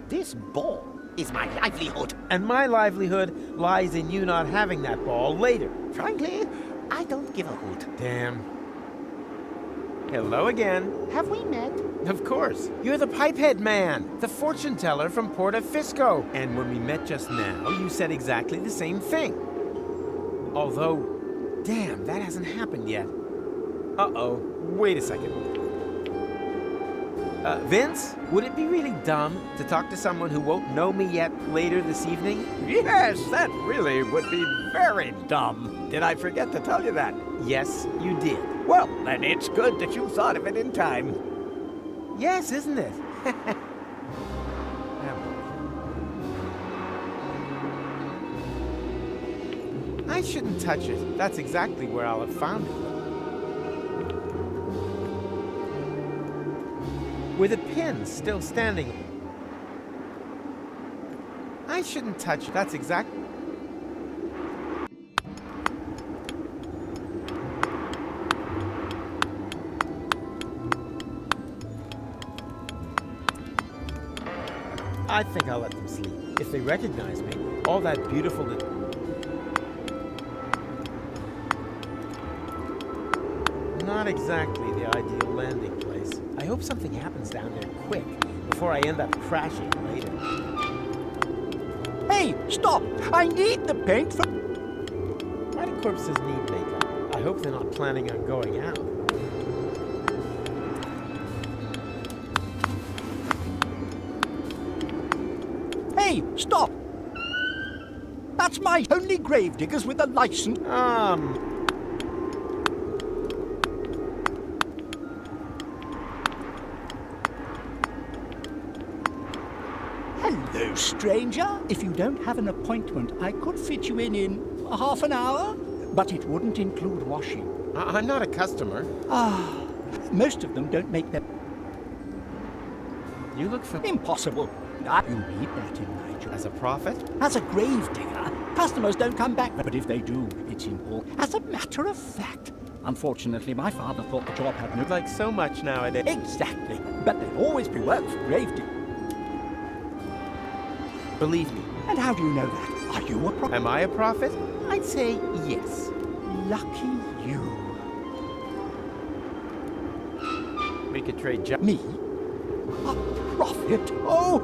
This ball is my livelihood. And my livelihood lies in you not having that ball later. Frankly, I don't give a hoot. Damn. Hello again. Have we met? Of course. You're the Pipehead Man, the fortune teller from Porta Fisco. And when we met just now, you said exactly the same thing. Although, damn, that hasn't happened yet. Uh-oh. Wait a second. Vince, would it be really dumb to talk to someone who won't know me yet later this evening? Yes, that really would be very dumb. Did I forget to tell you that? Yes, you did. Well, then it's good that you thought of it in time. Yes, isn't it? I shouldn't touch it. That's exactly where I'll have found it. With the pin still standing. I shouldn't touch it. That's exactly... I think I'll let them sleep. If they recognize me, all that beautiful... Not exactly the ideal landing place. I hope something happens down there quick, before I end up crashing later. Hey, stop! I need the paint for... Why do corpses need makeup? I hope they're not planning on going out. Hey, stop! That's my only gravediggers with a license. Hello, stranger. If you don't have an appointment, I could fit you in half an hour, but it wouldn't include washing. I'm not a customer. Most of them don't make their... You look for... Impossible. You need that in my job. As a prophet? As a gravedigger, customers don't come back, but if they do, it's important. As a matter of fact, unfortunately, my father thought the job had no... Like so much nowadays. Exactly, but there'll always be work for gravediggers. Believe me. And how do you know that? Are you a prophet? Am I a prophet? I'd say yes. Lucky you. We could trade jobs. Me? A prophet? Oh!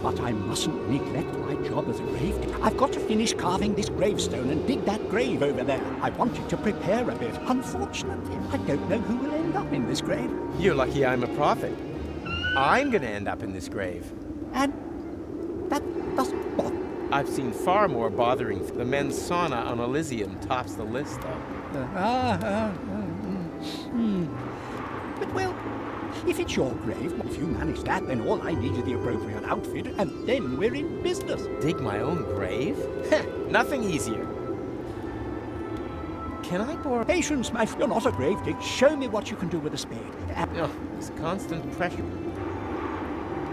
But I mustn't neglect my job as a gravedigger. I've got to finish carving this gravestone and dig that grave over there. I wanted to prepare a bit. Unfortunately, I don't know who will end up in this grave. You're lucky I'm a prophet. I'm gonna end up in this grave. And that doesn't bother. I've seen far more bothering. The men's sauna on Elysium tops the list, though. But well, if it's your grave, if you manage that, then all I need is the appropriate outfit, and then we're in business. Dig my own grave? Nothing easier. Can I borrow... Patience, my friend. You're not a gravedigger. Show me what you can do with a spade. This constant pressure.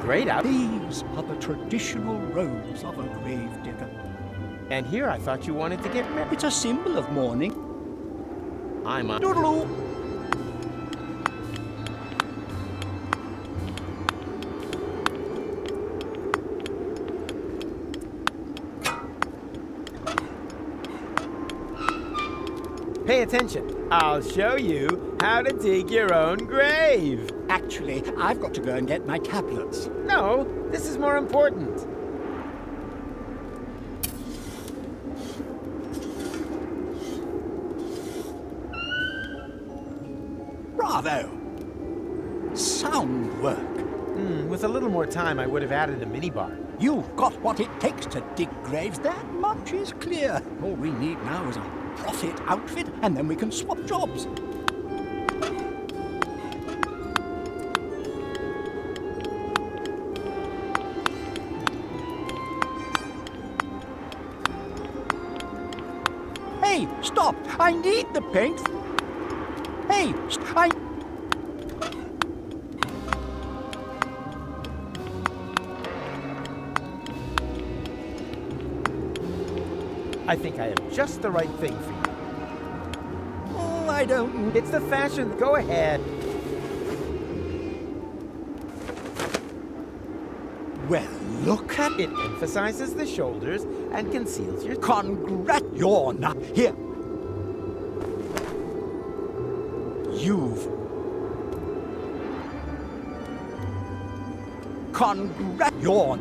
Great out. These are the traditional robes of a gravedigger. And here I thought you wanted to get married. It's a symbol of mourning. I'm a... Doodle-oo. Pay attention. I'll show you how to dig your own grave. Actually, I've got to go and get my tablets. No, this is more important. Bravo! Sound work. With a little more time, I would have added a minibar. You've got what it takes to dig graves. That much is clear. All we need now is a prophet outfit, and then we can swap jobs. Hey, stop! I need the paint. Hey, I think I have just the right thing for you. Oh, I don't... It's the fashion. Go ahead. Well, look at It emphasizes the shoulders and conceals your... You're not here. You've... You're...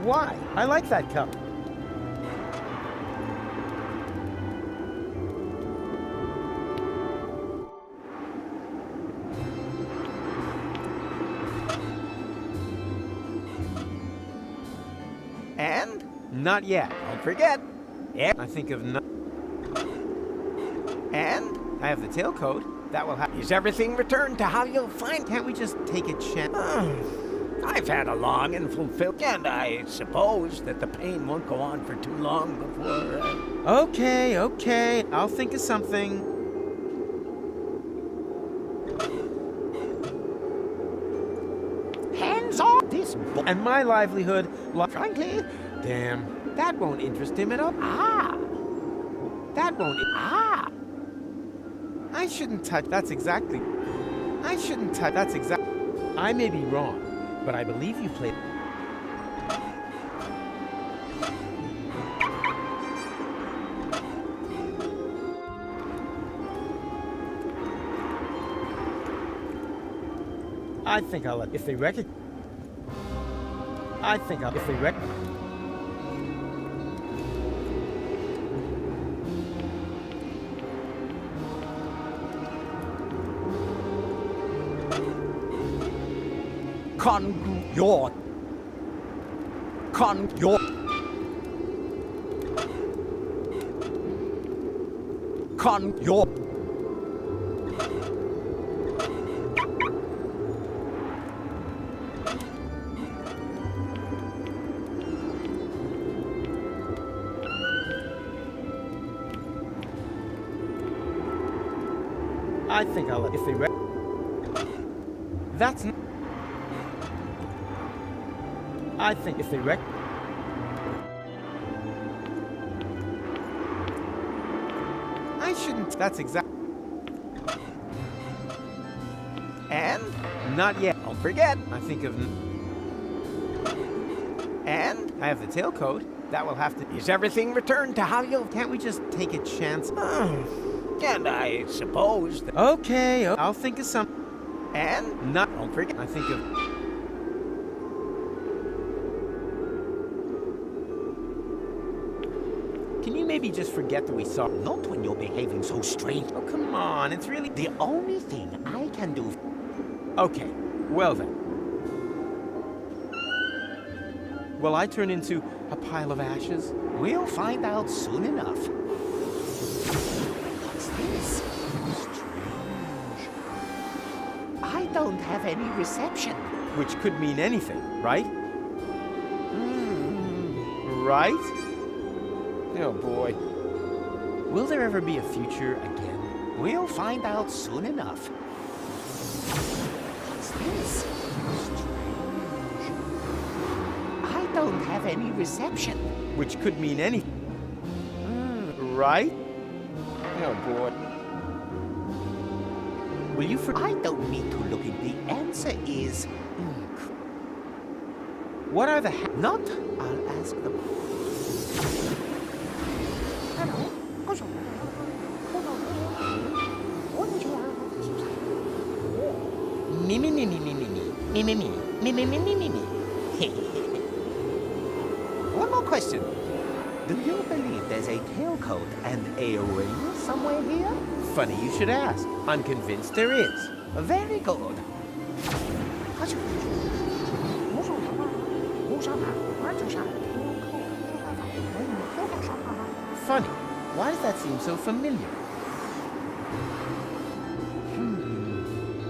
Why? I like that cup. And? Not yet. Don't forget. Yeah. I think of no... And? I have the tailcoat. That will have... Is everything returned to how you'll find? Can't we just take a chance? I've had a long and fulfilled, and I suppose that the pain won't go on for too long before. Okay, okay. I'll think of something. Hands on this And my livelihood... frankly. Damn. That won't interest him at all. That won't... I shouldn't touch... That's exactly... I shouldn't touch... That's exact... I may be wrong, but I believe you played... I think I'll let... If they recognize... I think I'll... If they recognize... You're... I think I'll let... If they That's... I think if they I shouldn't... That's exact... And? Not yet. Don't forget. I think of... And? I have the tailcoat. That will have to... Is everything returned to how you'll... Can't we just take a chance? And I suppose that... Okay, I'll think of some... And? Not... Don't forget. I think of... Can you maybe just forget that we saw... Not when you're behaving so strange. Oh, come on. It's really... The only thing I can do... Okay. Well then. Will I turn into a pile of ashes? We'll find out soon enough. What's this? Strange. I don't have any reception. Which could mean anything, right? Right? Oh boy. Will there ever be a future again? We'll find out soon enough. What's this? Strange. I don't have any reception. Which could mean anything. Right? Oh boy. Will you I don't need to look in. The answer is... What are the Not? I'll ask them. Me me me me me me me me me me me me me me me me. One more question. Do you believe there's a tailcoat and a ring somewhere here? Funny you should ask. I'm convinced there is. Very good. Funny. Why does that seem so familiar?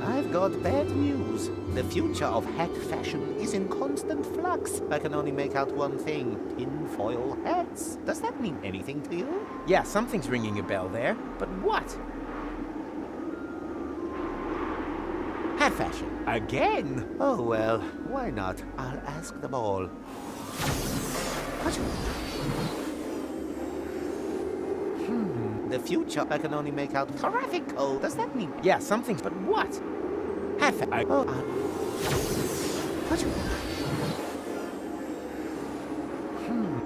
I've got bad news. The future of hat fashion is in constant flux. I can only make out one thing. Tinfoil hats. Does that mean anything to you? Yeah, something's ringing a bell there. But what? Hat fashion. Again? Oh well, why not? I'll ask them all. The future, I can only make out traffic code. Does that mean? Yeah, something's, but what?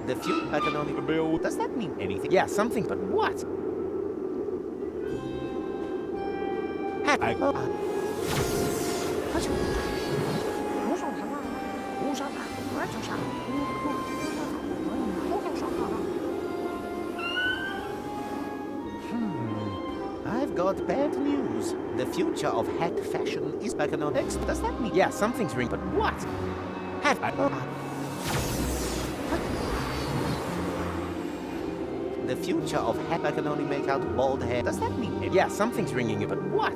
The future, I can only build. Does that mean anything? Yeah, something, but what? I've got bad news. The future of hack fashion is economics. Does that mean? Yeah, something's ring, but what? The future of hack, I can only make out bald hair. Does that mean? Yeah, something's ringing, but what?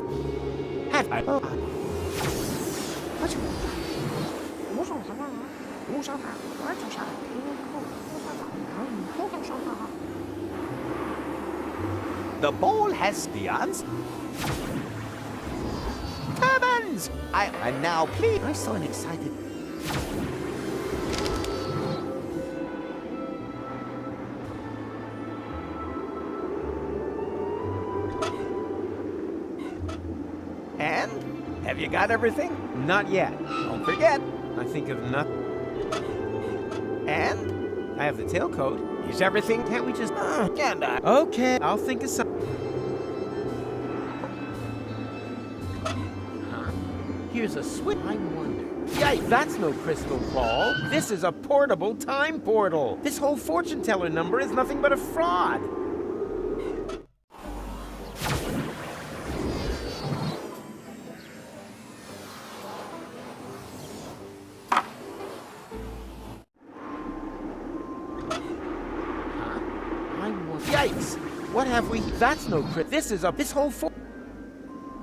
The ball has the answer. Turbans! And now please. I'm so excited. And? Have you got everything? Not yet. Don't forget. I think of nothing. And? I have the tailcoat. Is everything? Can't we just... Can't I? Okay, I'll think of something. Huh? Here's a switch. I wonder. Yikes, that's no crystal ball. This is a portable time portal. This whole fortune teller number is nothing but a fraud. Yikes! What have we? That's no crit. This is a. This whole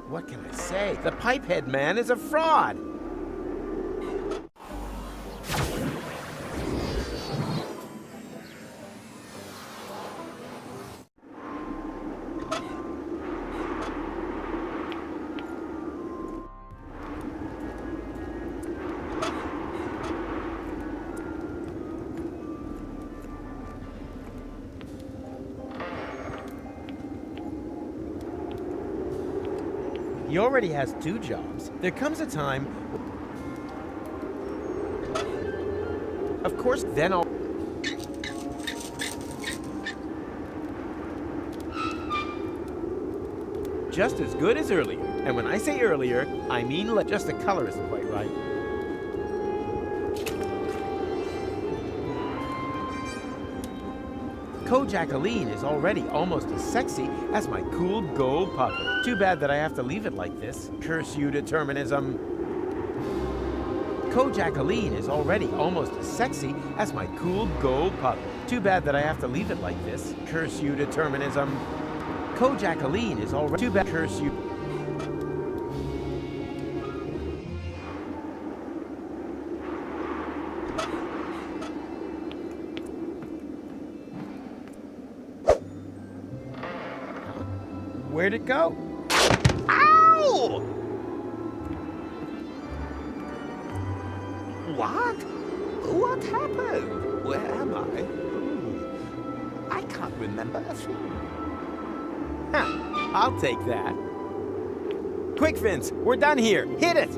What can I say? The pipehead man is a fraud. He already has 2 jobs. There comes a time... Of course, then I'll... Just as good as earlier. And when I say earlier, I mean just the color isn't quite right. Jacqueline is already almost as sexy as my cool gold puppet. Too bad that I have to leave it like this. Curse you, determinism. Jacqueline is already almost as sexy as my cool gold puppet. Too bad that I have to leave it like this. Curse you, determinism. Jacqueline is already too bad. Curse you. Where'd it go? Ow! What? What happened? Where am I? I can't remember a thing. Huh, I'll take that. Quick, Vince, we're done here. Hit it!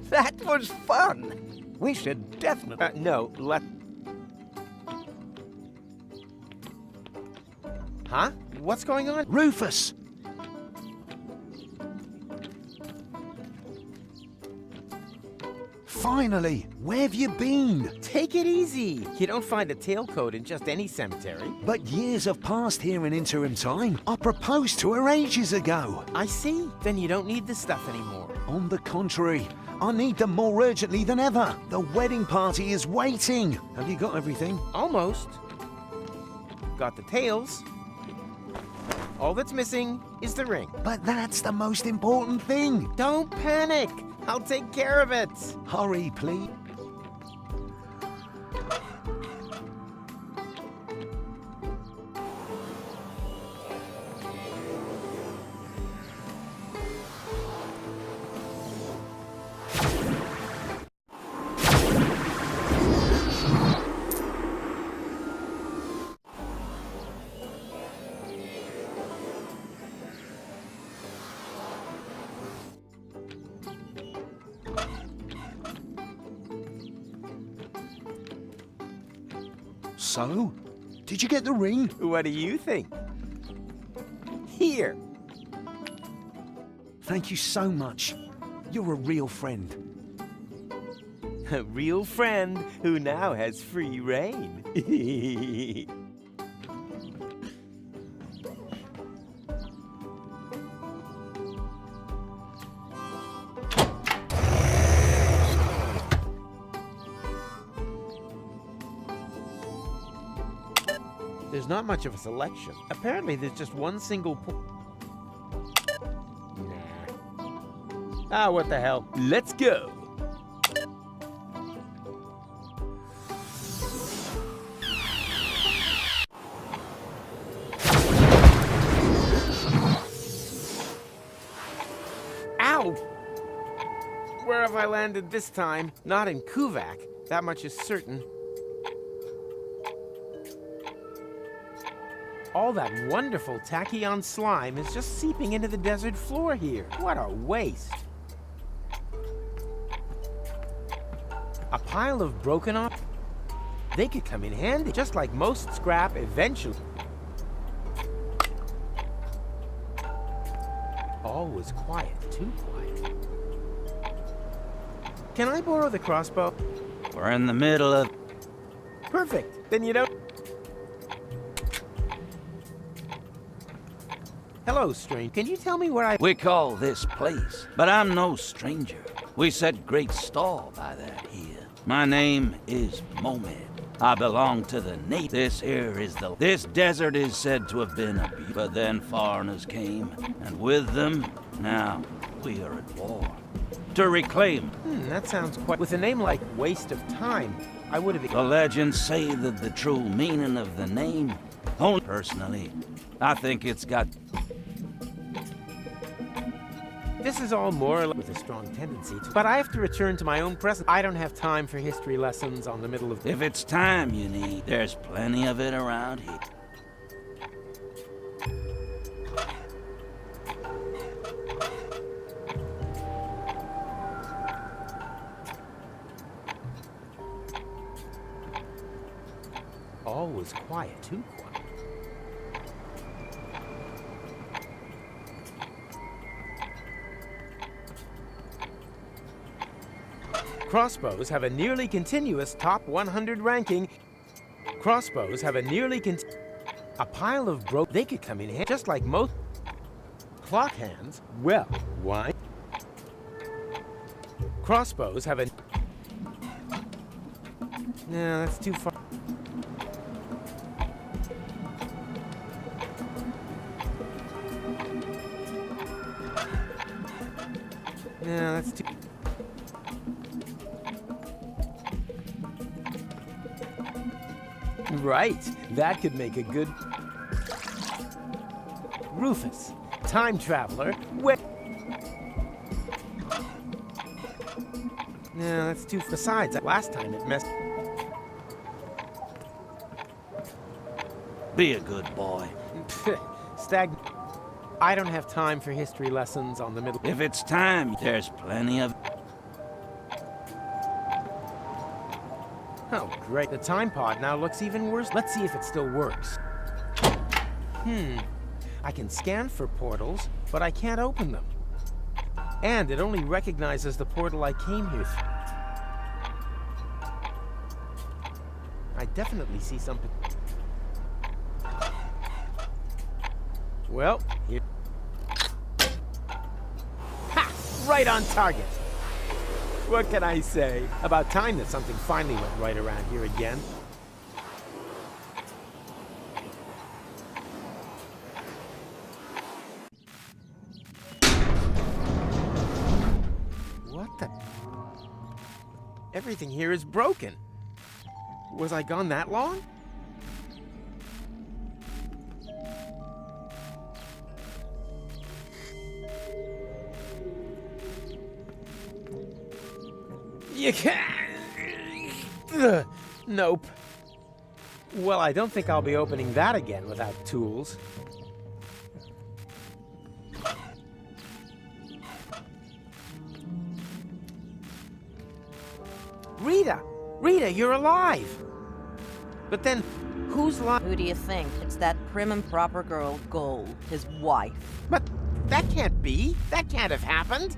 That was fun. We should definitely... No, Huh? What's going on? Rufus! Finally! Where have you been? Take it easy. You don't find a tailcoat in just any cemetery. But years have passed here in interim time. I proposed to her ages ago. I see. Then you don't need this stuff anymore. On the contrary, I need them more urgently than ever. The wedding party is waiting. Have you got everything? Almost. Got the tails. All that's missing is the ring. But that's the most important thing. Don't panic. I'll take care of it. Hurry, please. So? Did you get the ring? What do you think? Here. Thank you so much. You're a real friend. A real friend who now has free reign. There's not much of a selection. Apparently, there's just one single Nah. Ah, what the hell? Let's go! Ow! Where have I landed this time? Not in Kuvak. That much is certain. All that wonderful tachyon slime is just seeping into the desert floor here. What a waste. A pile of broken off. They could come in handy, just like most scrap eventually. All was quiet, too quiet. Can I borrow the crossbow? We're in the middle of... Perfect. Then you don't... Hello, stranger. Can you tell me where I... We call this place, but I'm no stranger. We set great store by that here. My name is Momed. I belong to the native. This here is the... This desert is said to have been a... But then foreigners came, and with them, now, we are at war. To reclaim. That sounds quite... With a name like Waste of Time, I would have... The legends say that the true meaning of the name... Only personally, I think it's got... This is all more or less with a strong tendency to... But I have to return to my own present. I don't have time for history lessons on the middle of... If it's time you need, there's plenty of it around here. All was quiet, too quiet. Crossbows have a nearly continuous top 100 ranking. Crossbows have a nearly a pile of They could come in just like most clock hands. Well, why? Crossbows have a... No, that's too far. No, that's too... Right, that could make a good... Rufus, time traveler, No, that's too... Besides, last time it messed... Be a good boy. Stag... I don't have time for history lessons on the middle... If it's time, there's plenty of... Oh, great. The time pod now looks even worse. Let's see if it still works. I can scan for portals, but I can't open them. And it only recognizes the portal I came here through. I definitely see something. Well, here. Ha! Right on target. What can I say? About time that something finally went right around here again. What the... Everything here is broken. Was I gone that long? You can't... Nope. Well, I don't think I'll be opening that again without tools. Rita! Rita, you're alive! But then, who's lying? Who do you think? It's that prim and proper girl, Gold, his wife. But that can't be. That can't have happened.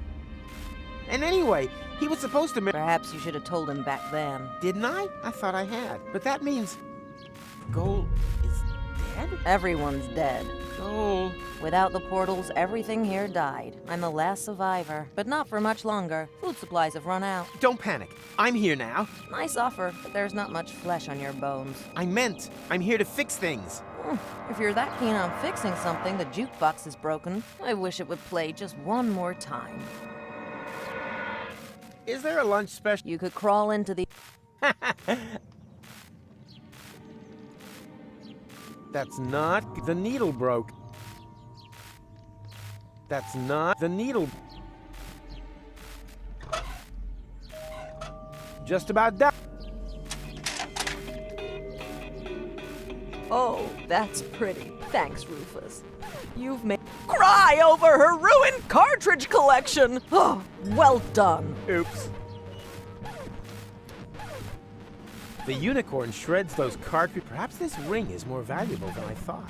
And anyway, he was supposed to Perhaps you should have told him back then. Didn't I? I thought I had. But that means Gold is dead? Everyone's dead. Gold. Without the portals, everything here died. I'm the last survivor, but not for much longer. Food supplies have run out. Don't panic. I'm here now. Nice offer, but there's not much flesh on your bones. I meant I'm here to fix things. If you're that keen on fixing something, the jukebox is broken. I wish it would play just one more time. Is there a lunch special? You could crawl into the... That's not... The needle broke. That's not... The needle... Just about done. Oh, that's pretty. Thanks, Rufus. You've made... Cry over her ruined cartridge collection! Oh, well done. Oops. The unicorn shreds those cartridges. Perhaps this ring is more valuable than I thought.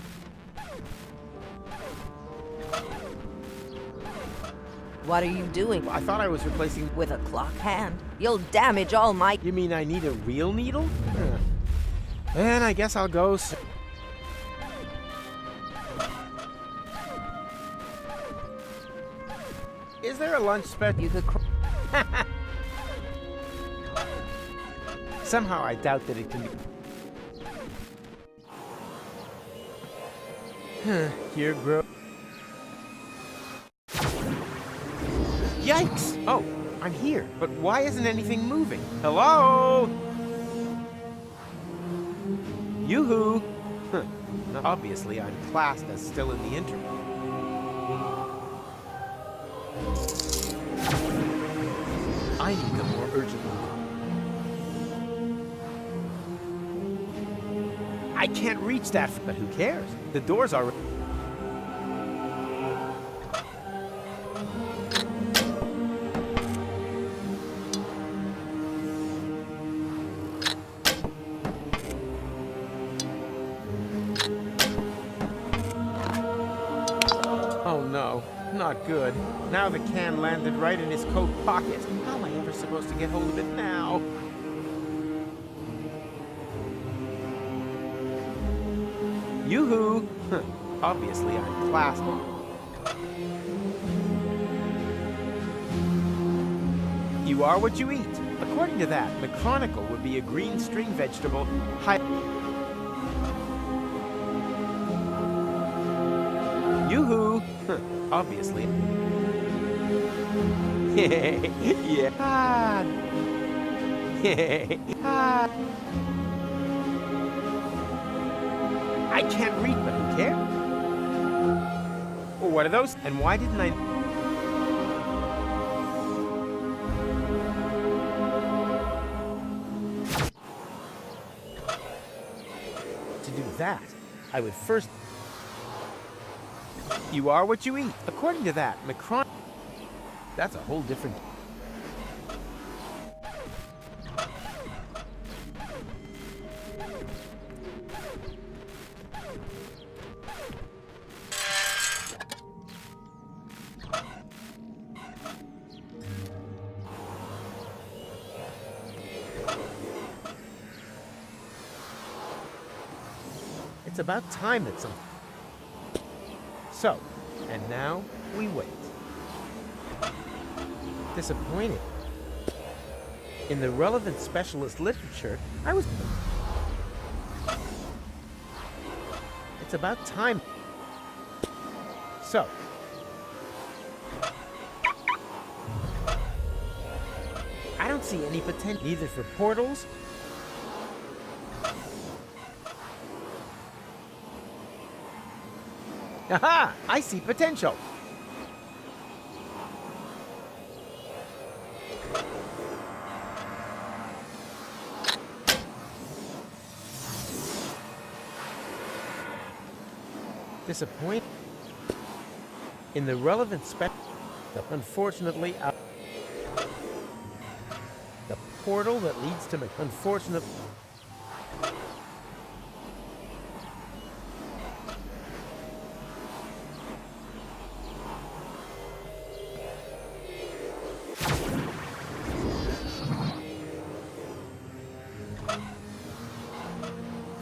What are you doing? I thought I was replacing... With a clock hand. You'll damage all my... You mean I need a real needle? And I guess I'll go... Is there a lunch special? You could... Somehow I doubt that it can be... Here grow... Yikes! Oh, I'm here. But why isn't anything moving? Hello? Yoo-hoo! Huh. Obviously, I'm classed as still in the interim. I need them more urgently. I can't reach that, but who cares? The doors are... Oh no, not good. Now the can landed right in his coat pocket. How am I ever supposed to get hold of it now? Yoo-hoo! Huh. Obviously, I'm classed. You are what you eat. According to that, McChronicle would be a green string vegetable. Yoo-hoo! Huh. Obviously. Yeah. Ah. Ah. I can't read, but who cares? Oh, what are those? And why didn't I... To do that, I would first... You are what you eat. According to that, Macron... That's a whole different... It's about time that some... So, and now we wait. Disappointed. In the relevant specialist literature, I was... It's about time. So. I don't see any potential either for portals. Aha! I see potential. Disappoint. In the relevant spec, unfortunately, the portal that leads to unfortunate.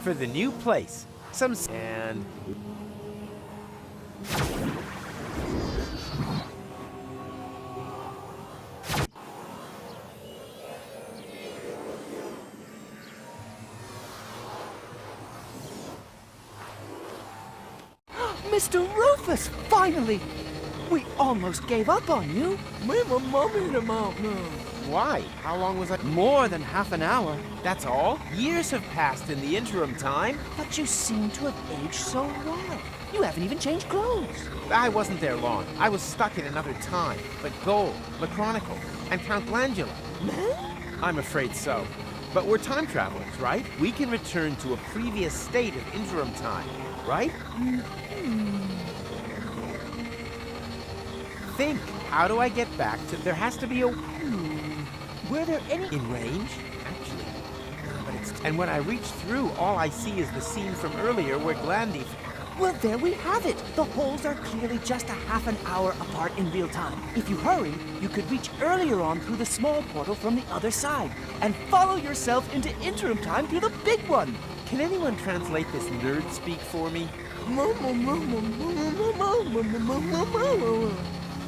for the new place. And... Mr. Rufus, finally! We almost gave up on you. Why? How long was I? More than half an hour. That's all? Years have passed in the interim time. But you seem to have aged so well. You haven't even changed clothes. I wasn't there long. I was stuck in another time. But Gold, McChronicle, and Count Langela. I'm afraid so. But we're time travelers, right? We can return to a previous state of interim time, right? Think, how do I get back to... There has to be a... Were there any... In range? Actually. But it's... And when I reach through, all I see is the scene from earlier where Glandy... Well, there we have it. The holes are clearly just a half an hour apart in real time. If you hurry, you could reach earlier on through the small portal from the other side and follow yourself into interim time through the big one. Can anyone translate this nerd speak for me?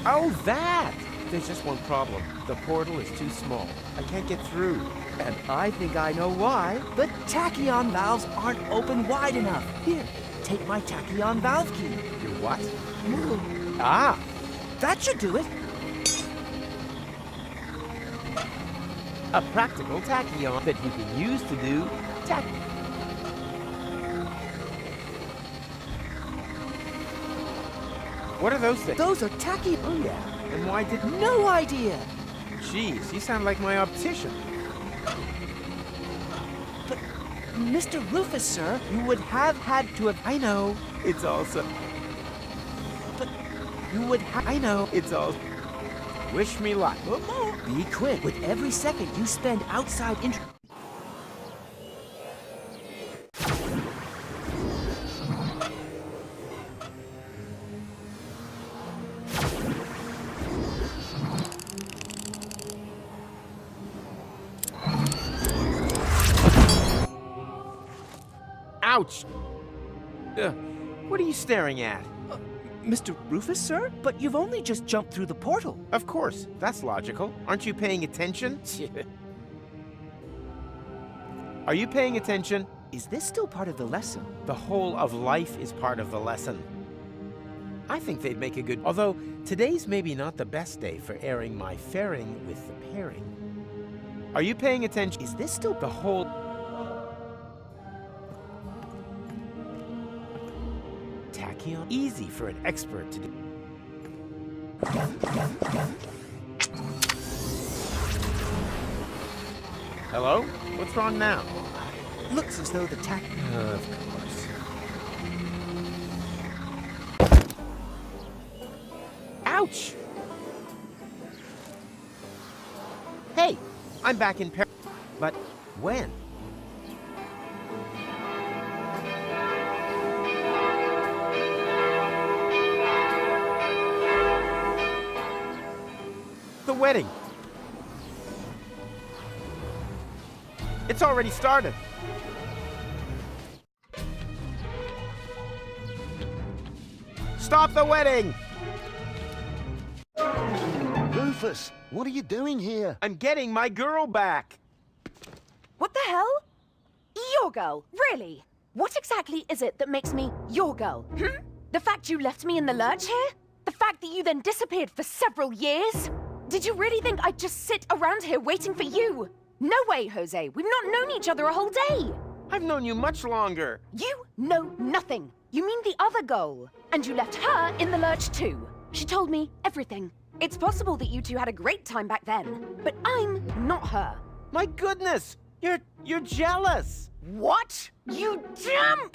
Oh, that! There's just one problem. The portal is too small. I can't get through. And I think I know why. The tachyon valves aren't open wide enough. Here, take my tachyon valve key. Your what? Ah! That should do it. A practical tachyon that you can use to do tach... What are those things? Those are tachy... Oh, yeah. And why did... No idea. Jeez, you sound like my optician. But, Mr. Rufus, sir, you would have had to have... I know. It's also... But you would have... I know. It's all... Wish me luck. Be quick. With every second you spend outside Ouch! What are you staring at? Mr. Rufus, sir? But you've only just jumped through the portal. Of course, that's logical. Aren't you paying attention? Are you paying attention? Is this still part of the lesson? The whole of life is part of the lesson. I think they'd make a good... Although, today's maybe not the best day for airing my fairing with the pairing. Are you paying attention? Is this still... The whole... Tachyon? Easy for an expert to do. Hello? What's wrong now? Looks as though the Of course. Ouch! Hey, I'm back in Paris. But when? The wedding. It's already started. Stop the wedding! Rufus, what are you doing here? I'm getting my girl back. What the hell? Your girl? Really? What exactly is it that makes me your girl? The fact you left me in the lurch here? The fact that you then disappeared for several years? Did you really think I'd just sit around here waiting for you? No way, Jose. We've not known each other a whole day. I've known you much longer. You know nothing. You mean the other girl. And you left her in the lurch too. She told me everything. It's possible that you two had a great time back then, but I'm not her. My goodness! You're jealous! What? You damn...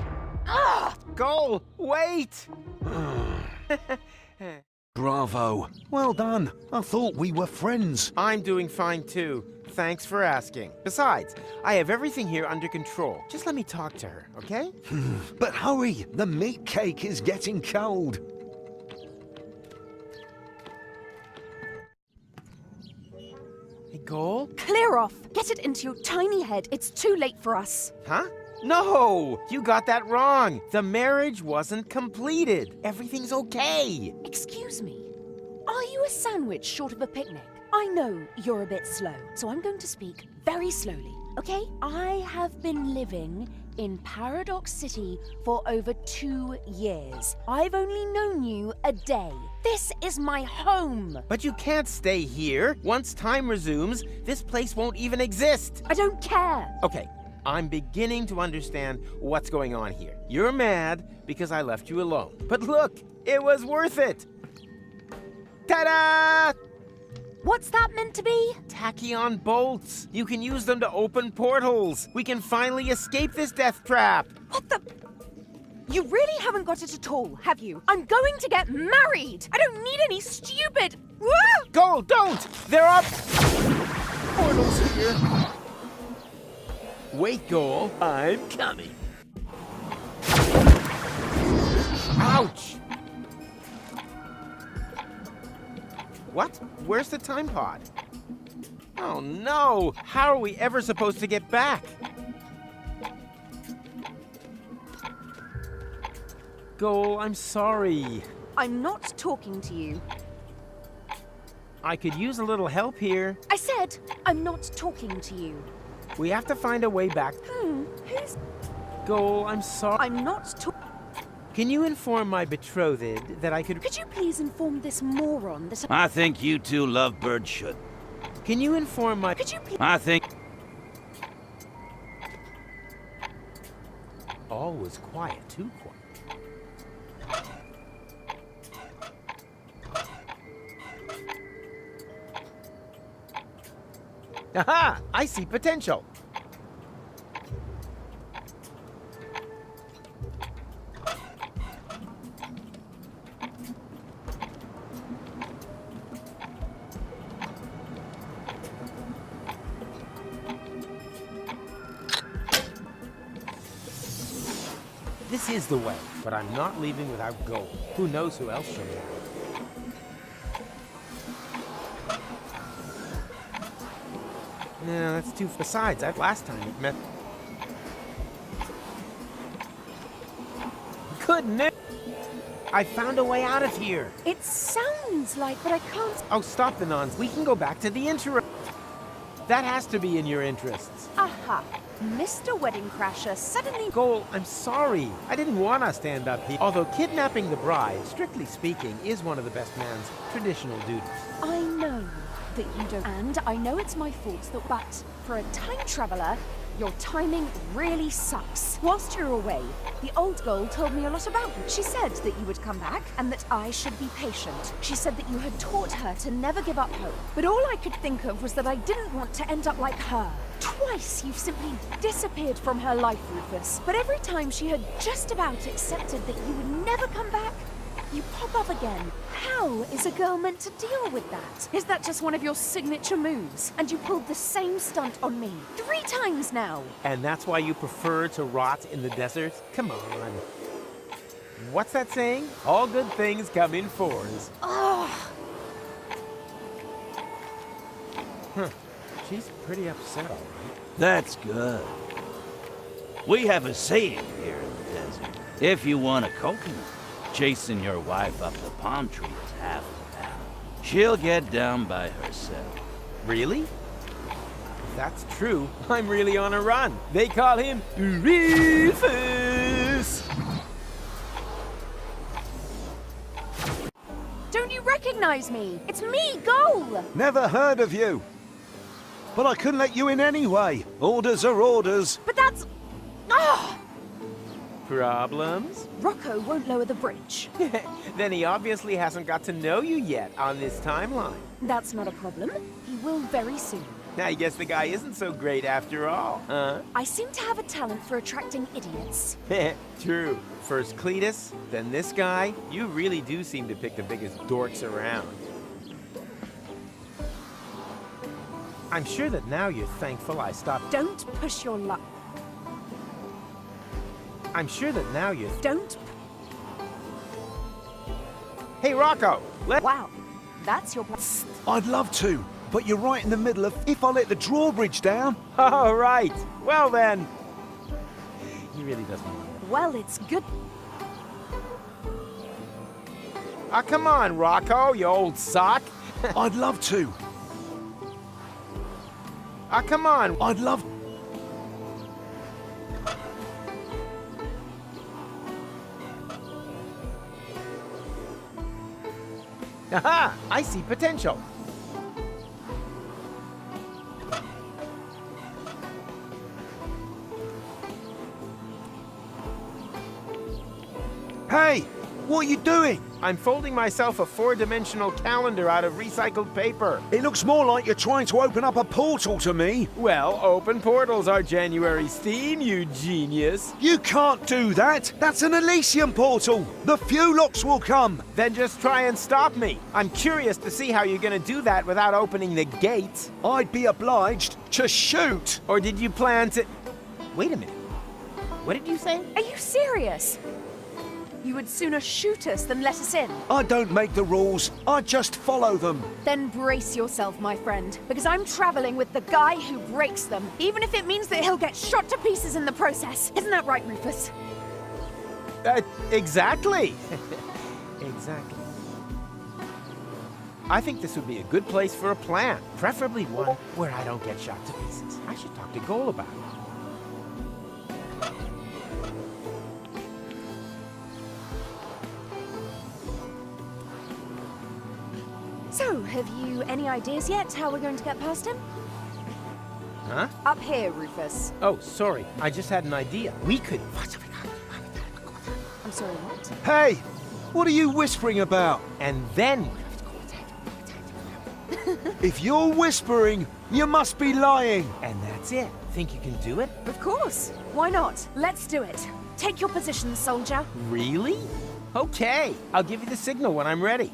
Ugh! Goal! Wait! Bravo. Well done. I thought we were friends. I'm doing fine too. Thanks for asking. Besides, I have everything here under control. Just let me talk to her, okay? But hurry, the meat cake is getting cold. Hey, Goal? Clear off. Get it into your tiny head. It's too late for us. Huh? No! You got that wrong. The marriage wasn't completed. Everything's okay. Excuse me. Are you a sandwich short of a picnic? I know you're a bit slow, so I'm going to speak very slowly, okay? I have been living in Paradox City for over 2 years. I've only known you a day. This is my home. But you can't stay here. Once time resumes, this place won't even exist. I don't care. Okay, I'm beginning to understand what's going on here. You're mad because I left you alone. But look, it was worth it. Ta-da! What's that meant to be? Tachyon bolts. You can use them to open portals. We can finally escape this death trap. What the? You really haven't got it at all, have you? I'm going to get married. I don't need any stupid. Ah! Gold, don't! There are portals here. Wait, Goal. I'm coming. Ouch! What? Where's the time pod? Oh no! How are we ever supposed to get back? Goal, I'm sorry. I'm not talking to you. I could use a little help here. I said I'm not talking to you. We have to find a way back. Who's? Goal, I'm sorry. I'm not talking. Can you inform my betrothed that I could... Could you please inform this moron that I think you two lovebirds should. Can you inform my... Could you please? I think... All was quiet, too quiet. Aha! I see potential. This is the way, but I'm not leaving without gold. Who knows who else should have. No, that's too... Besides, that last time it meant... Goodness! I found a way out of here. It sounds like, but I can't. Oh, stop the nonsense. We can go back to the intro. That has to be in your interests. Aha! Mr. Wedding Crasher suddenly. Goal, I'm sorry. I didn't want to stand up here. Although kidnapping the bride, strictly speaking, is one of the best man's traditional duties. I know that you don't. And I know it's my fault but for a time traveler, your timing really sucks. Whilst you're away, the old girl told me a lot about you. She said that you would come back and that I should be patient. She said that you had taught her to never give up hope. But all I could think of was that I didn't want to end up like her. Twice you've simply disappeared from her life, Rufus. But every time she had just about accepted that you would never come back, you pop up again. How is a girl meant to deal with that? Is that just one of your signature moves? And you pulled the same stunt on me 3 times now. And that's why you prefer to rot in the desert? Come on. What's that saying? All good things come in 4s. Ugh. Huh. She's pretty upset, all right. That's good. We have a saying here in the desert. If you want a coconut, chasing your wife up the palm tree is half the battle. She'll get down by herself. Really? If that's true, I'm really on a run. They call him Rufus. Don't you recognize me? It's me, Goal! Never heard of you. But I couldn't let you in anyway. Orders are orders. But that's... Ah! Problems? Rocco won't lower the bridge. Then he obviously hasn't got to know you yet on this timeline. That's not a problem. He will very soon. I guess the guy isn't so great after all, huh? I seem to have a talent for attracting idiots. True. First Cletus, then this guy. You really do seem to pick the biggest dorks around. I'm sure that now you're thankful I stopped. Don't push your luck. I'm sure that now you're... Don't... Hey, Rocco! Wow, that's your... I'd love to, but you're right in the middle of if I let the drawbridge down. All right. Well then. really doesn't want it. Well, it's good. Ah, come on, Rocco, you old sock. I'd love to. Ah, come on. I'd love. Aha! I see potential. Hey, what are you doing? I'm folding myself a 4-dimensional calendar out of recycled paper. It looks more like you're trying to open up a portal to me. Well, open portals are January's theme, you genius. You can't do that. That's an Elysium portal. The Fulocks will come. Then just try and stop me. I'm curious to see how you're gonna do that without opening the gate. I'd be obliged to shoot. Or did you plan to... Wait a minute. What did you say? Are you serious? You would sooner shoot us than let us in. I don't make the rules. I just follow them. Then brace yourself, my friend, because I'm traveling with the guy who breaks them, even if it means that he'll get shot to pieces in the process. Isn't that right, Rufus? Exactly. Exactly. I think this would be a good place for a plan, preferably one where I don't get shot to pieces. I should talk to Goal about it. So, have you any ideas yet how we're going to get past him? Huh? Up here, Rufus. Oh, sorry. I just had an idea. We could... I'm sorry, what? Hey, what are you whispering about? And then... If you're whispering, you must be lying. And that's it. Think you can do it? Of course. Why not? Let's do it. Take your position, soldier. Really? Okay. I'll give you the signal when I'm ready.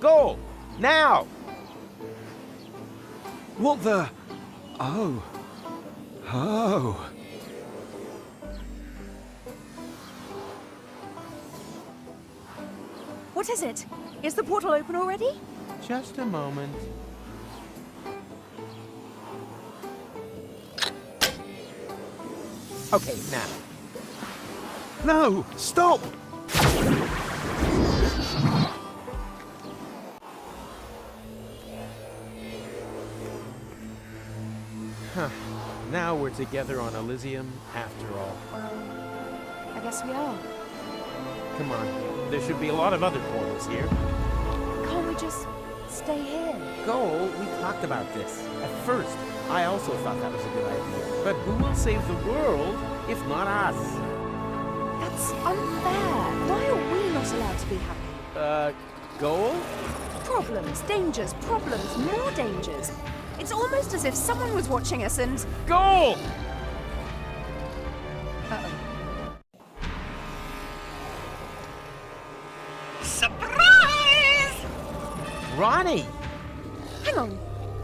Goal! Now! What the? Oh. Oh. What is it? Is the portal open already? Just a moment. Okay, now. No, stop! Huh. Now we're together on Elysium after all. I guess we are. Come on. There should be a lot of other portals here. Can't we just stay here? Goal, we talked about this. At first, I also thought that was a good idea. But who will save the world if not us? That's unfair. Why are we not allowed to be happy? Goal? Problems, dangers, problems, more dangers. It's almost as if someone was watching us and... Goal! Surprise! Ronnie! Hang on.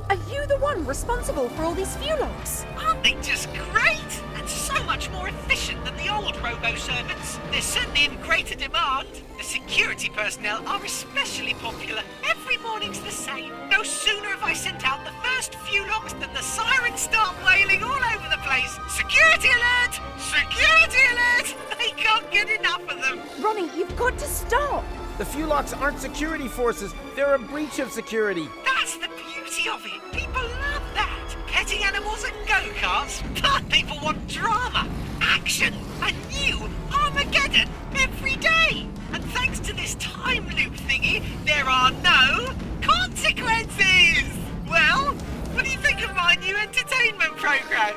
Are you the one responsible for all these Fulocks? Aren't they just great? And so much more efficient than the old robo-servants. They're certainly in greater demand. The security personnel are especially popular. Every morning's the same. No sooner have I sent out the first Fulocks than the sirens start wailing all over the place. Security alert! Security alert! They can't get enough of them. Ronnie, you've got to stop! The Fulocks aren't security forces. They're a breach of security. That's the beauty of it. People love that. Petting animals and go-karts. But people want drama, action, a new Armageddon every day. And thanks to this time loop thingy, there are no consequences. Well, what do you think of my new entertainment program?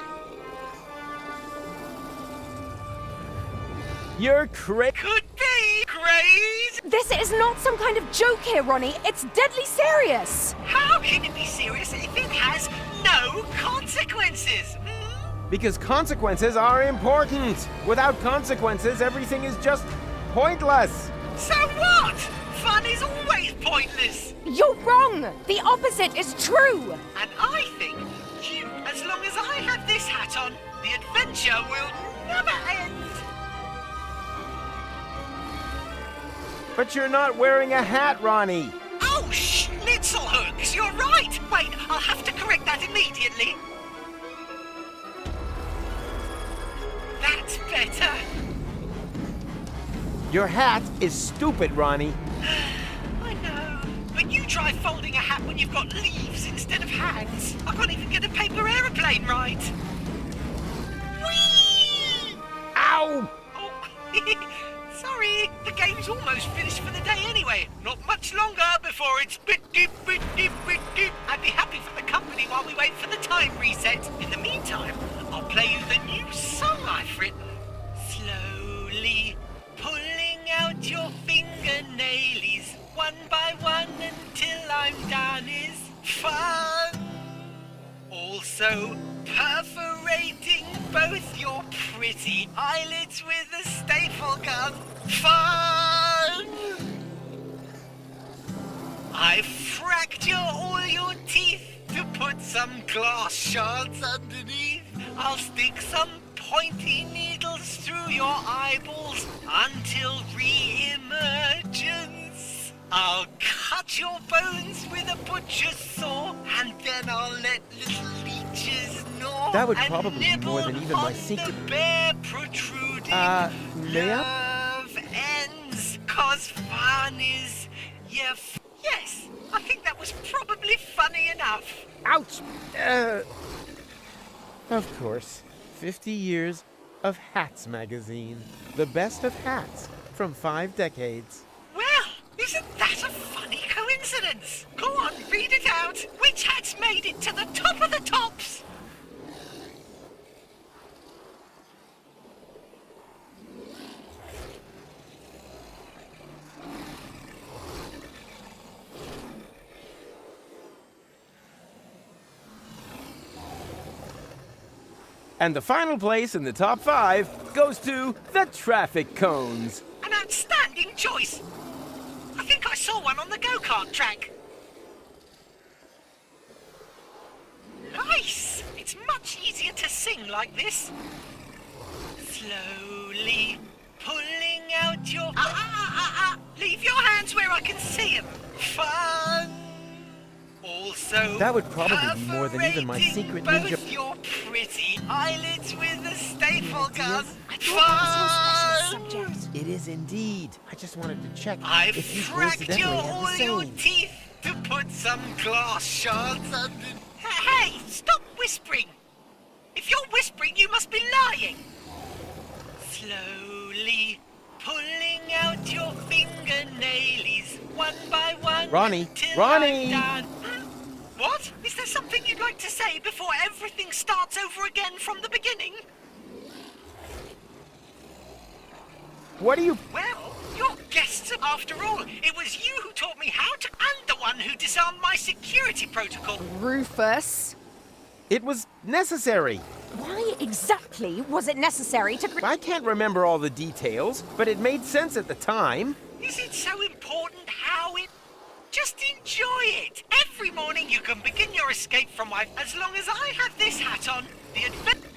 You're crazy. Could be crazy. This is not some kind of joke here, Ronnie. It's deadly serious. How can it be serious if it has no consequences? Because consequences are important. Without consequences, everything is just pointless. So what? Fun is always pointless. You're wrong. The opposite is true. And I think as long as I have this hat on, the adventure will never end. But you're not wearing a hat, Ronnie. Oh, schnitzelhooks, you're right. Wait, I'll have to correct that immediately. That's better. Your hat is stupid, Ronnie. I know, but you try folding a hat when you've got leaves instead of hands. I can't even get a paper aeroplane right. Whee! Ow! Oh, sorry, the game's almost finished for the day anyway. Not much longer before it's bit-dip. I'd be happy for the company while we wait for the time reset. In the meantime, I'll play you the new song I've written. Slowly pulling out your fingernailies one by one until I'm done is fun. Also perforating both your pretty eyelids with a staple gun. Fun! I've fractured all your teeth to put some glass shards underneath. I'll stick some pointy needles through your eyeballs until re-emergence. I'll cut your bones with a butcher's saw, and then I'll let little leeches gnaw. That would and probably be more than nibble even my on secret. The bare protruding may I? nerve ends, 'cause fun is yes, I think that was probably funny enough. Ouch! Of course. 50 years of Hats magazine. The best of hats from 5 decades. Well, isn't that a funny coincidence? Go on, read it out. Which hat's made it to the top of the tops? And the final place in the top 5 goes to the traffic cones. An outstanding choice. I think I saw one on the go-kart track. Nice! It's much easier to sing like this. Slowly pulling out your... Leave your hands where I can see them. Fun! Also, That would probably be more than even my secret both ninja. your pretty eyelids with a staple gun. I thought that was your special Fun! subject. It is indeed. I just wanted to check I've if you fractured coincidentally had all the your same. teeth to put some glass shards under... Hey, stop whispering! If you're whispering, you must be lying! Slowly pulling out your fingernailies one by one. Ronnie, until Ronnie! I'm done. What? Is there something you'd like to say before everything starts over again from the beginning? What are you... Well, you're guests after all. It was you who taught me how to, and the one who disarmed my security protocol. Rufus, It was necessary. why exactly was it necessary to... I can't remember all the details, but it made sense at the time. Is it so important how it... Just enjoy it. Every morning you can begin your escape from my... As long as I have this hat on, the adventure...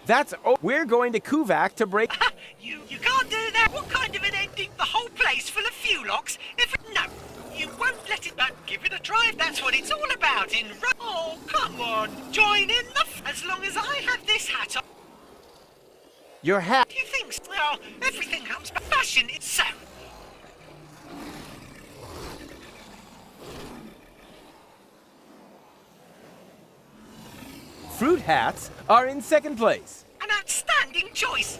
That's... Oh, we're going to Kuvak to break... You can't do that. What kind of an ending? The whole place full of fulocks? No, you won't let it... give it a try if that's what it's all about in... Oh, come on. Join in the... As long as I have this hat on... Your hat... Do you think so? Well, everything comes by fashion. It's so... Fruit hats are in second place. An outstanding choice.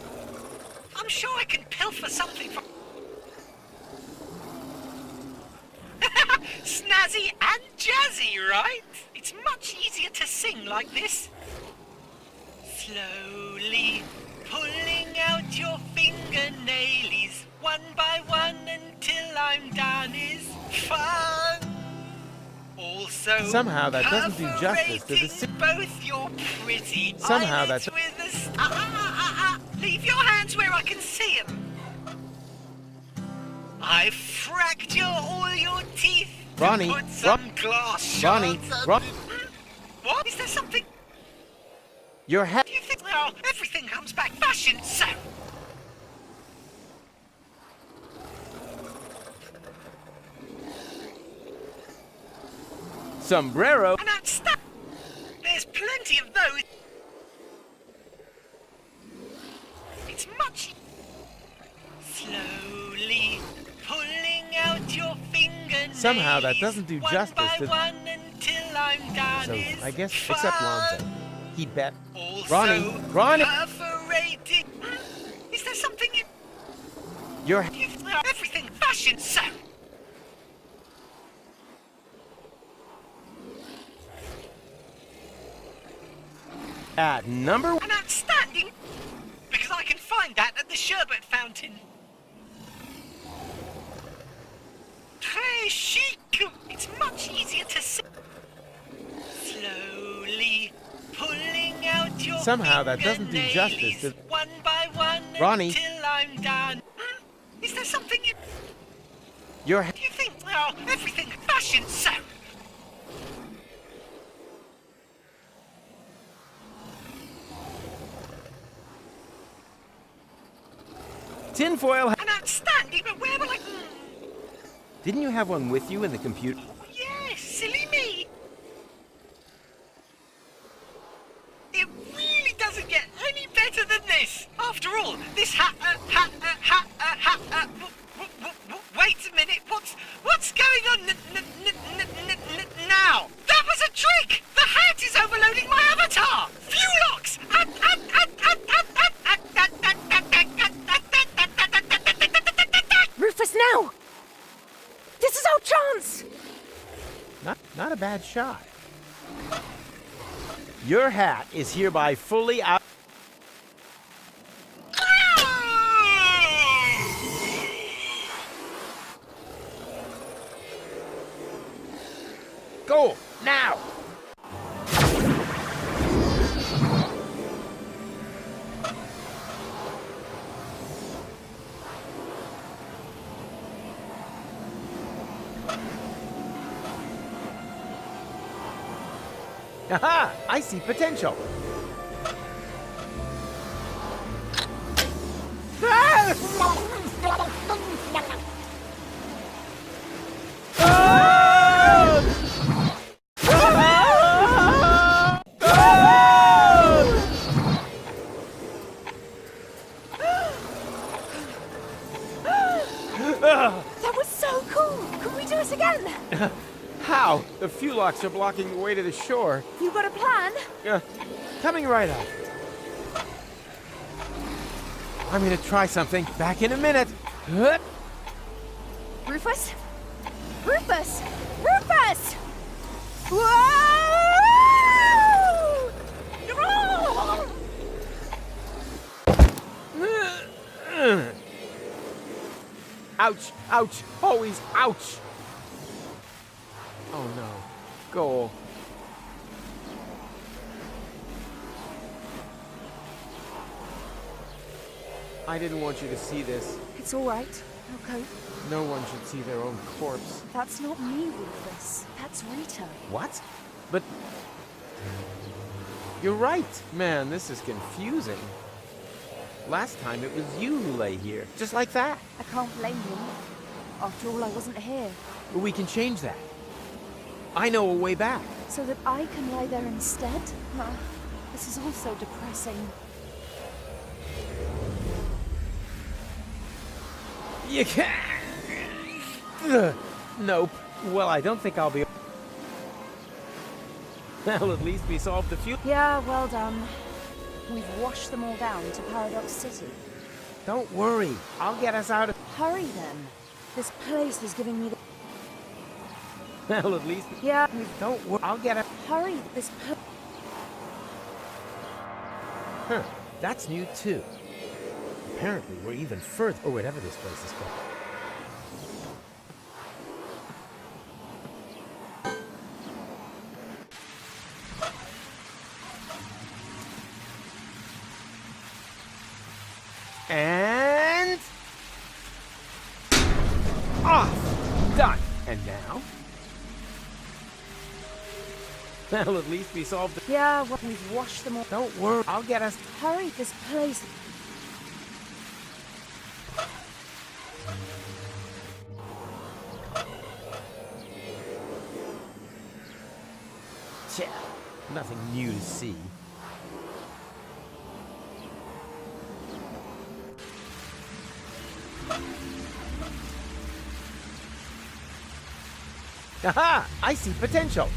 I'm sure I can pilfer something from... Snazzy and jazzy, right? It's much easier to sing like this. Slowly pulling out your fingernailies one by one until I'm done is fun. Also, Somehow that doesn't do justice to the perforating both your pretty Somehow eyelids that's- with a... Leave your hands where I can see them. I fractured all your teeth Ronnie, to put some glass Ronnie, shards Ron- under... What? Is there something... Your hat... Do you think... Well, everything comes back fashion, so... sombrero. And there's plenty of those. It's much slowly pulling out your fingernails. Somehow that doesn't do justice one to. by one until I'm done. So is I guess fun. except Lonzo. He bet. Also Ronnie. perforated. Is there something You're. everything fashion so? At number. An outstanding, because I can find that at the sherbet fountain. Très chic. It's much easier to see. Slowly pulling out your Somehow that doesn't do justice to. fingernails, one by one Ronnie. until I'm done. Is there something You're. do you think? Oh, everything fashion so. Tinfoil. An outstanding, but where will I? Didn't you have one with you in the computer? Yes, silly me. It really doesn't get any better than this. After all, this wait a minute. What's going on now? That was a trick. The hat is overloading my avatar. Fewlocks. Rufus, now! This is our chance! Not a bad shot. Your hat is hereby fully out. Go now. Aha! I see potential. That was so cool! Can we do it again? How? The Fewlocks are blocking the way to the shore. You got a plan? Coming right up. I'm gonna try something. Back in a minute. Rufus? Rufus! Rufus! Whoa! Ouch! Ouch! Always ouch! Oh no. Goal. I didn't want you to see this. It's all right. Okay. No one should see their own corpse. That's not me, Rufus. That's Rita. What? But... You're right. Man, this is confusing. Last time it was you who lay here. Just like that. I can't blame you. After all, I wasn't here. But we can change that. I know a way back. So that I can lie there instead? This is all so depressing. You can't... Nope. Well, I don't think I'll be... Well, at least we solved the few... Yeah, well done. We've washed them all down to Paradox City. Don't worry. I'll get us out of... Hurry then. This place is giving me the... Well, at least... Yeah, Don't worry. I'll get us... hurry. This Huh. That's new, too. Apparently, we're even further... Or whatever this place is called. And... Off! Done! And now? Well, at least we solved the... Yeah, well, we've washed them all. Don't worry. I'll get us... Hurry. This place... Tch, nothing new to see. Aha! I see potential.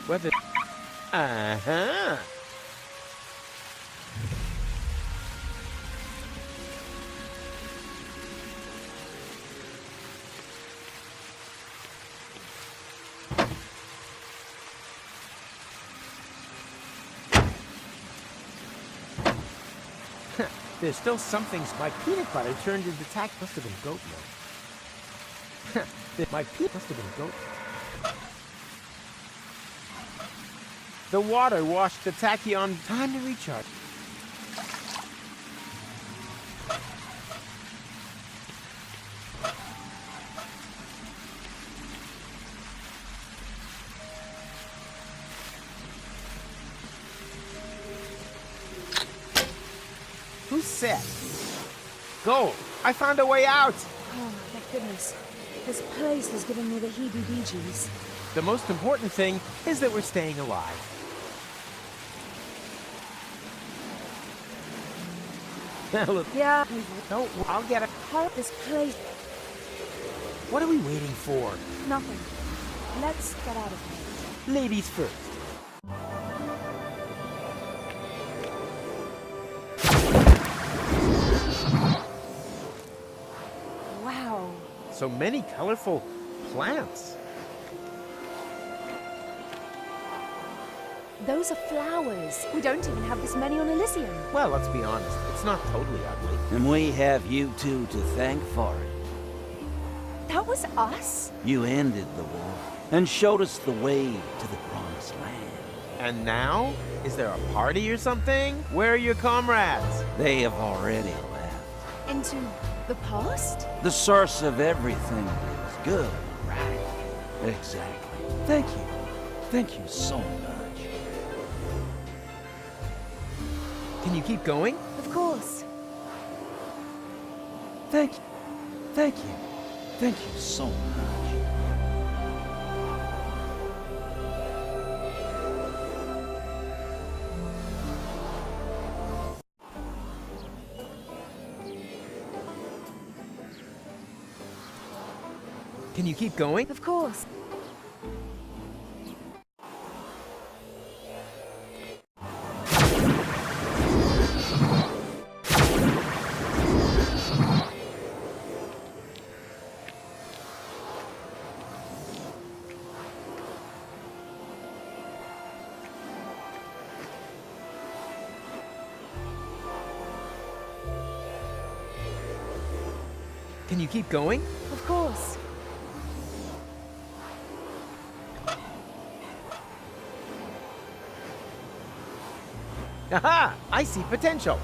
Whether... Uh-huh. There's still something. My peanut butter turned into tack. Must have been goat milk. My peanut must have been goat milk. The water washed the tachyon. Time to recharge. Who said? Go! I found a way out! Oh, thank goodness. This place is giving me the heebie-jeebies. The most important thing is that we're staying alive. Look, Yeah. no, I'll get it. This place. What are we waiting for? Nothing. Let's get out of here. Ladies first. Wow. So many colorful plants. Those are flowers. We don't even have this many on Elysium. Well, let's be honest, it's not totally ugly. And we have you two to thank for it. That was us? You ended the war and showed us the way to the promised land. And now? Is there a party or something? Where are your comrades? They have already left. Into the past? The source of everything is good, right? Exactly. Thank you. Thank you so much. Can you keep going? Of course. Thank you. Thank you. Thank you so much. Can you keep going? Of course. Can you keep going? Of course. Aha! I see potential.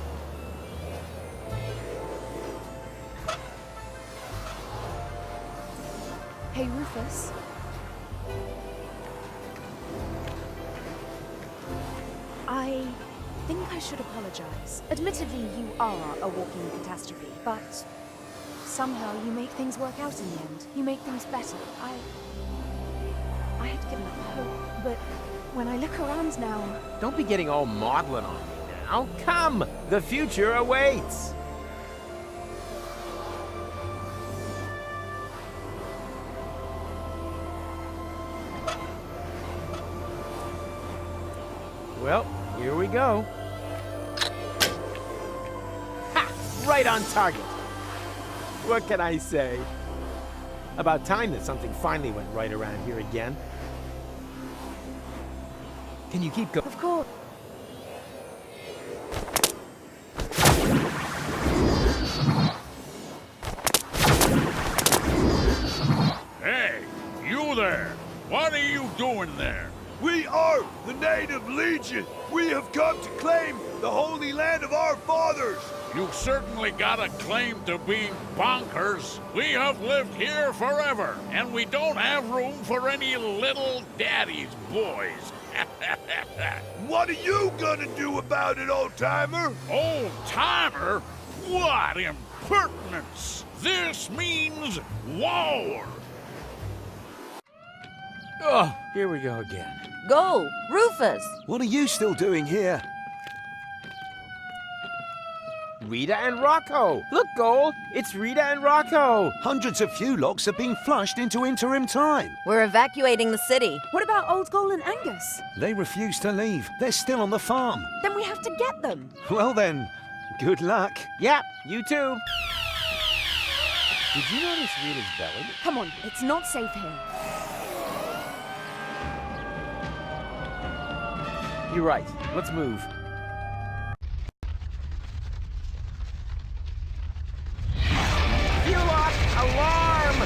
Hey, Rufus. I think I should apologize. Admittedly, you are a walking catastrophe, but somehow you make things work out in the end. You make things better. I had given up hope, but when I look around now... Don't be getting all maudlin on me now. Come! The future awaits! Well, here we go. Ha! Right on target! What can I say? About time that something finally went right around here again. Can you keep going? Of course. Hey, you there! What are you doing there? We are the Native Legion. We have come to claim the Holy Land of our fathers. You've certainly got a claim to being bonkers. We have lived here forever, and we don't have room for any little daddy's boys. What are you gonna do about it, old-timer? Old-timer? What impertinence! This means war! Oh, here we go again. Go, Rufus! What are you still doing here? Rita and Rocco! Look, Goal! It's Rita and Rocco! Hundreds of fuel locks have been flushed into interim time. We're evacuating the city. What about Old Goal and Angus? They refuse to leave. They're still on the farm. Then we have to get them. Well then, good luck. Yep, you too. Did you notice Rita's belly? Come on, it's not safe here. You're right. Let's move. Fuel lock! Alarm!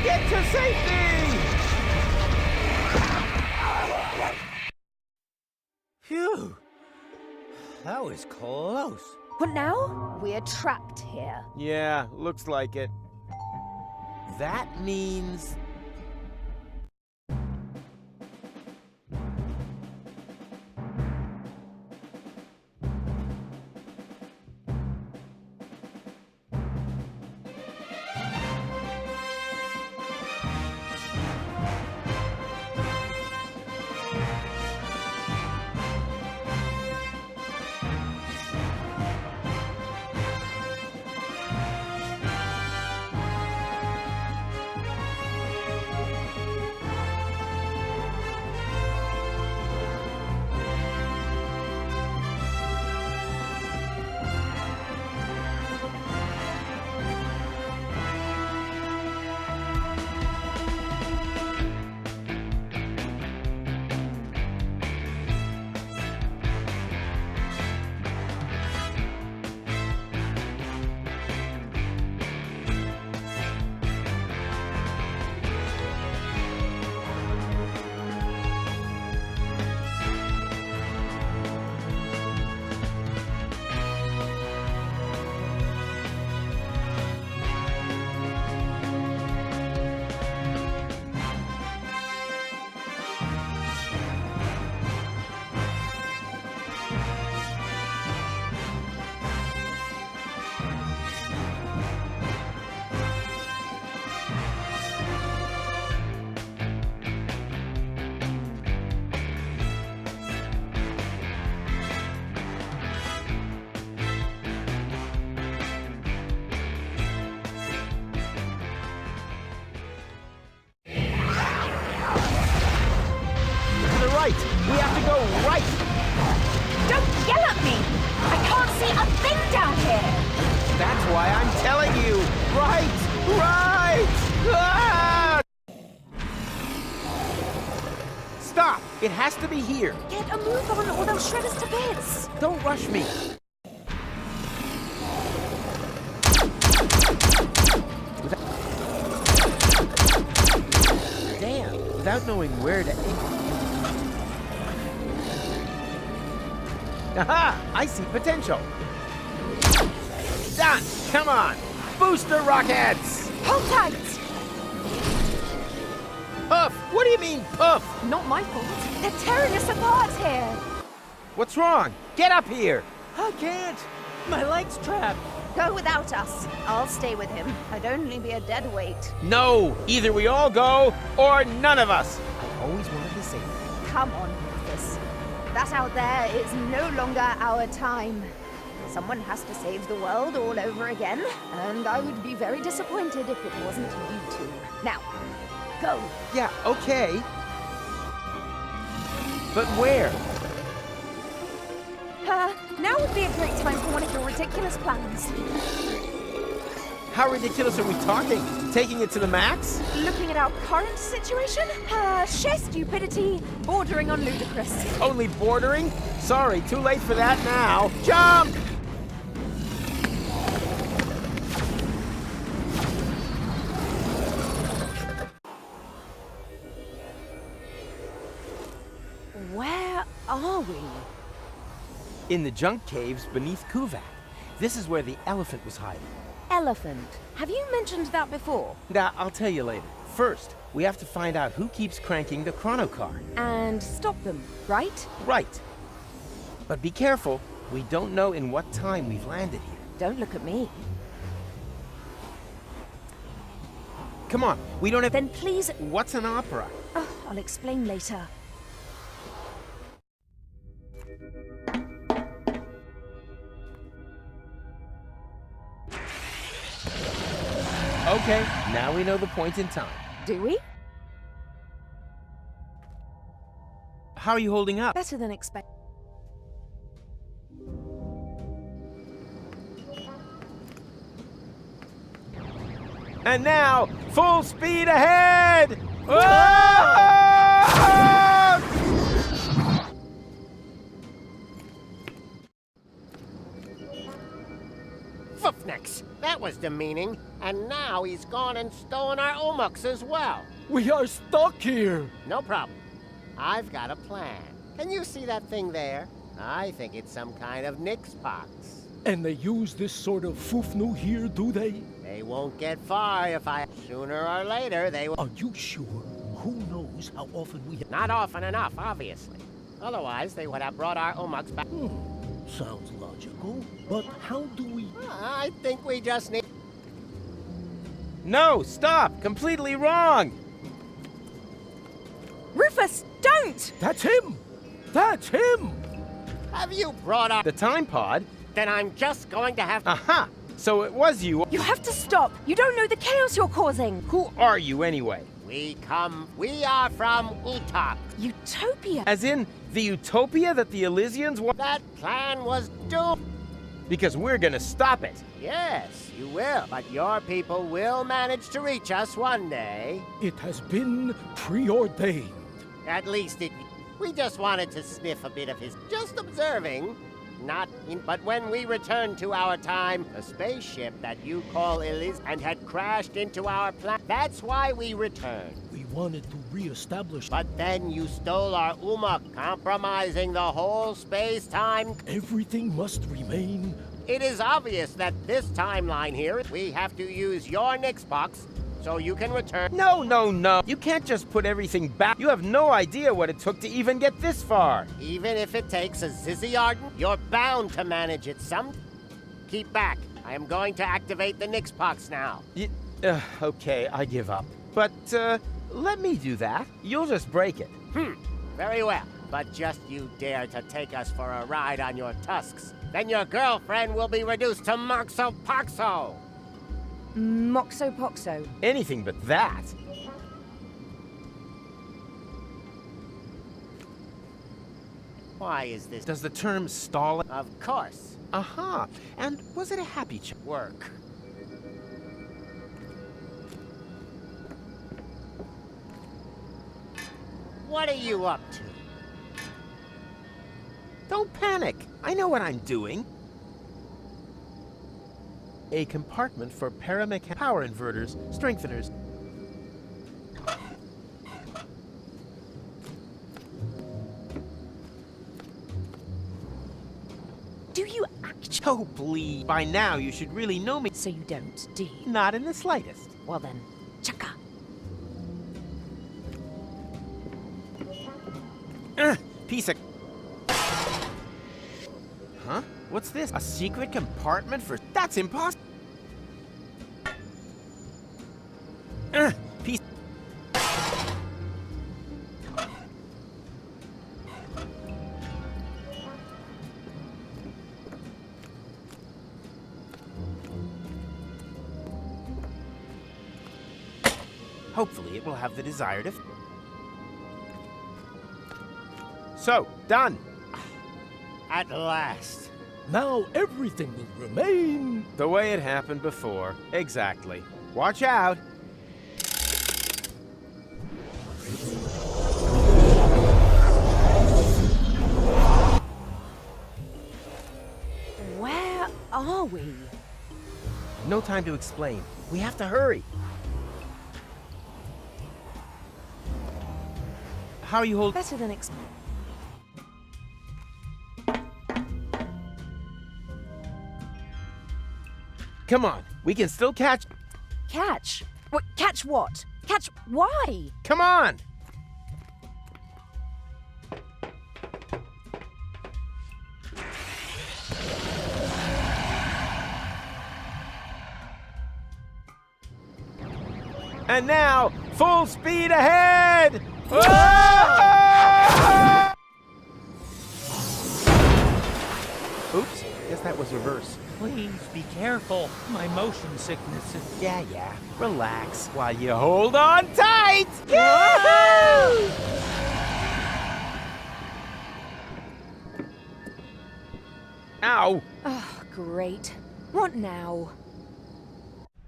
Get to safety! Phew. That was close. But now, we're trapped here. Yeah, looks like it. That means... right! We have to go right! Don't yell at me! I can't see a thing down here! That's why I'm telling you! Right! Right! Ah! Stop! It has to be here! Get a move on or they'll shred us to bits! Don't rush me! Damn! Without knowing where to aim. Aha! I see potential! Done! Come on! Booster rockets! Hold tight! Puff! What do you mean, puff? Not my fault. They're tearing us apart here! What's wrong? Get up here! I can't. My leg's trapped. Go without us. I'll stay with him. I'd only be a dead weight. No! Either we all go, or none of us! I always wanted to say that. Come on, Rufus. That out there is no longer our time. Someone has to save the world all over again, and I would be very disappointed if it wasn't you two. Now, go. Yeah, okay. But where? Now would be a great time for one of your ridiculous plans. How ridiculous are we talking? Taking it to the max? Looking at our current situation? Sheer stupidity, bordering on ludicrous. Only bordering? Sorry, too late for that now. Jump! Where are we? In the junk caves beneath Kuvak. This is where the elephant was hiding. Elephant. Have you mentioned that before? Now, I'll tell you later. First, we have to find out who keeps cranking the chrono car. And stop them, right? Right. But be careful. We don't know in what time we've landed here. Don't look at me. come on. We don't have... Then please... What's an opera? Oh, I'll explain later. Okay, now we know the point in time. Do we? How are you holding up? Better than expected. And now, full speed ahead! Ah! Foofnix, that was demeaning. And now he's gone and stolen our Omuks as well. We are stuck here. No problem. I've got a plan. Can you see that thing there? I think it's some kind of Nixpox. And they use this sort of foofnu here, do they? They won't get far if I... Sooner or later, they will... Are you sure? Who knows how often we... Not often enough, obviously. Otherwise, they would have brought our Omuks back. Sounds logical. But how do we... I think we just need... No, stop! Completely wrong! Rufus, don't! That's him! That's him! Have you brought our... The time pod? Then I'm just going to have... Aha! So it was you. You have to stop! You don't know the chaos you're causing! Who are you anyway? We are from Utak. Utopia! As in, the utopia that the Elysians want? That plan was doomed. Because we're gonna stop it. Yes, you will. But your people will manage to reach us one day. It has been preordained. At least it... We just wanted to sniff a bit of his... Just observing. Not in... But when we returned to our time, the spaceship that you call Elysian and had crashed into our planet. That's why we returned. We wanted to re-establish... But then you stole our Umuk, compromising the whole space-time... Everything must remain... It is obvious that this timeline here, we have to use your Nixbox so you can return... No, no, no. You can't just put everything back. You have no idea what it took to even get this far. Even if it takes a Zizzy Arden, you're bound to manage it some... Keep back. I am going to activate the Nixbox now. Okay, I give up. But, let me do that. You'll just break it. Very well. But just you dare to take us for a ride on your tusks. Then your girlfriend will be reduced to Moxo Poxo. Moxo Poxo. Anything but that. Why is this... Does the term stall... Of course. Aha. And was it a happy work? What are you up to? Don't panic. I know what I'm doing. A compartment for paramechanical power inverters, strengtheners. Do you actually... Oh, please. By now, you should really know me. So you don't, do you? Not in the slightest. Well then, chaka. Piece of... Huh? What's this? A secret compartment for... That's impossible! Piece... Hopefully it will have the desired effect. So, done! At last. Now everything will remain... The way it happened before. Exactly. Watch out! Where are we? No time to explain. We have to hurry. How are you holding? Better than expected. Come on, we can still catch... Catch? What? Catch what? Catch why? Come on! And now, full speed ahead! Oops, guess that was reverse. Please be careful. My motion sickness is... Yeah. Relax while you hold on tight! Ow! Oh, great. What now?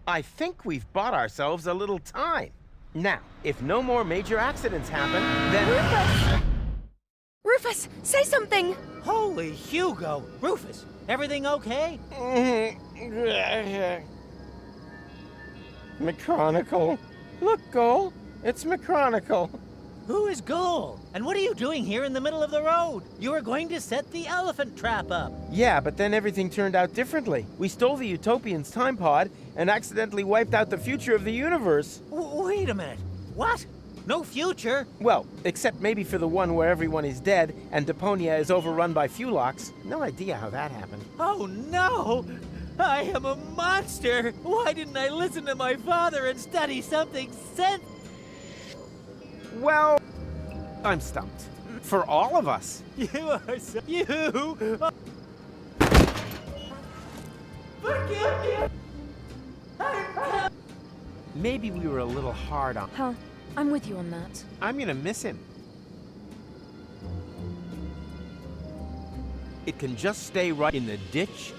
I think we've bought ourselves a little time. Now, if no more major accidents happen, then... Rufus, say something! Holy Hugo! Rufus, everything okay? McChronicle. Look, Goal. It's McChronicle. Who is Goal? And what are you doing here in the middle of the road? You were going to set the elephant trap up. Yeah, but then everything turned out differently. We stole the Utopian's time pod and accidentally wiped out the future of the universe. Wait a minute. What? No future? Well, except maybe for the one where everyone is dead and Deponia is overrun by Fulox. No idea how that happened. Oh no! I am a monster! Why didn't I listen to my father and study something sense? Well, I'm stumped. For all of us. You are so... You... Forgive me! Maybe we were a little hard on... Huh. I'm with you on that. I'm gonna miss him. It can just stay right in the ditch.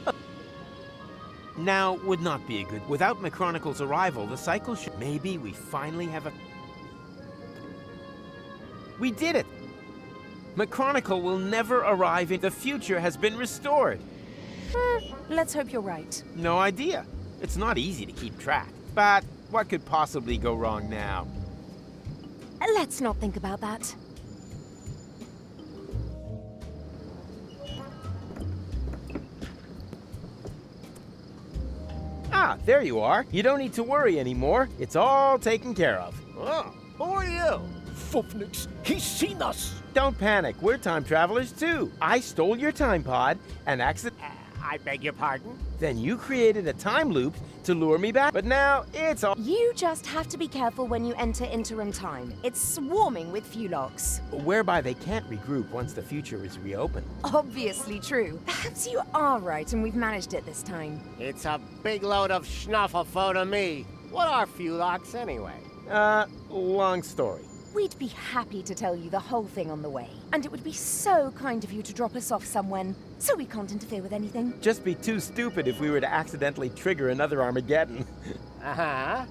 Now would not be a good... Without McChronicle's arrival, the cycle should... Maybe we finally have a... We did it! McChronicle will never arrive in... The future has been restored. Let's hope you're right. No idea. It's not easy to keep track. But what could possibly go wrong now? Let's not think about that. Ah, there you are. You don't need to worry anymore. It's all taken care of. Oh, who are you? Fufnix, he's seen us! Don't panic. We're time travelers too. I stole your time pod and I beg your pardon? Then you created a time loop to lure me back. But now it's all... You just have to be careful when you enter interim time. It's swarming with Fulox. Whereby they can't regroup once the future is reopened. Obviously true. Perhaps you are right and we've managed it this time. It's a big load of schnufflefo to me. What are Fulox anyway? Long story. We'd be happy to tell you the whole thing on the way. And it would be so kind of you to drop us off somewhere, so we can't interfere with anything. Just be too stupid if we were to accidentally trigger another Armageddon. Uh-huh.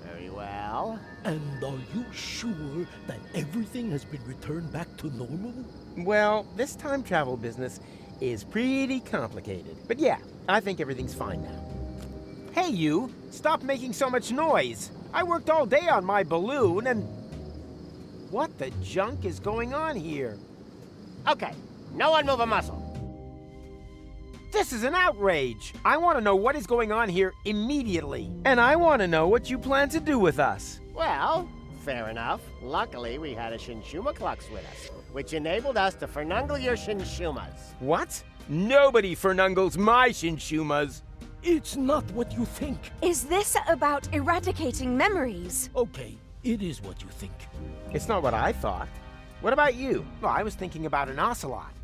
Very well. And are you sure that everything has been returned back to normal? Well, this time travel business is pretty complicated. But yeah, I think everything's fine now. Hey you, stop making so much noise. I worked all day on my balloon and... What the junk is going on here? Okay, no one move a muscle. This is an outrage! I want to know what is going on here immediately. And I want to know what you plan to do with us. Well, fair enough. Luckily, we had a Shinshuma Klux with us, which enabled us to fernungle your Shinshumas. What? Nobody fernungles my Shinshumas. It's not what you think. Is this about eradicating memories? Okay, it is what you think. It's not what I thought. What about you? Well, I was thinking about an ocelot.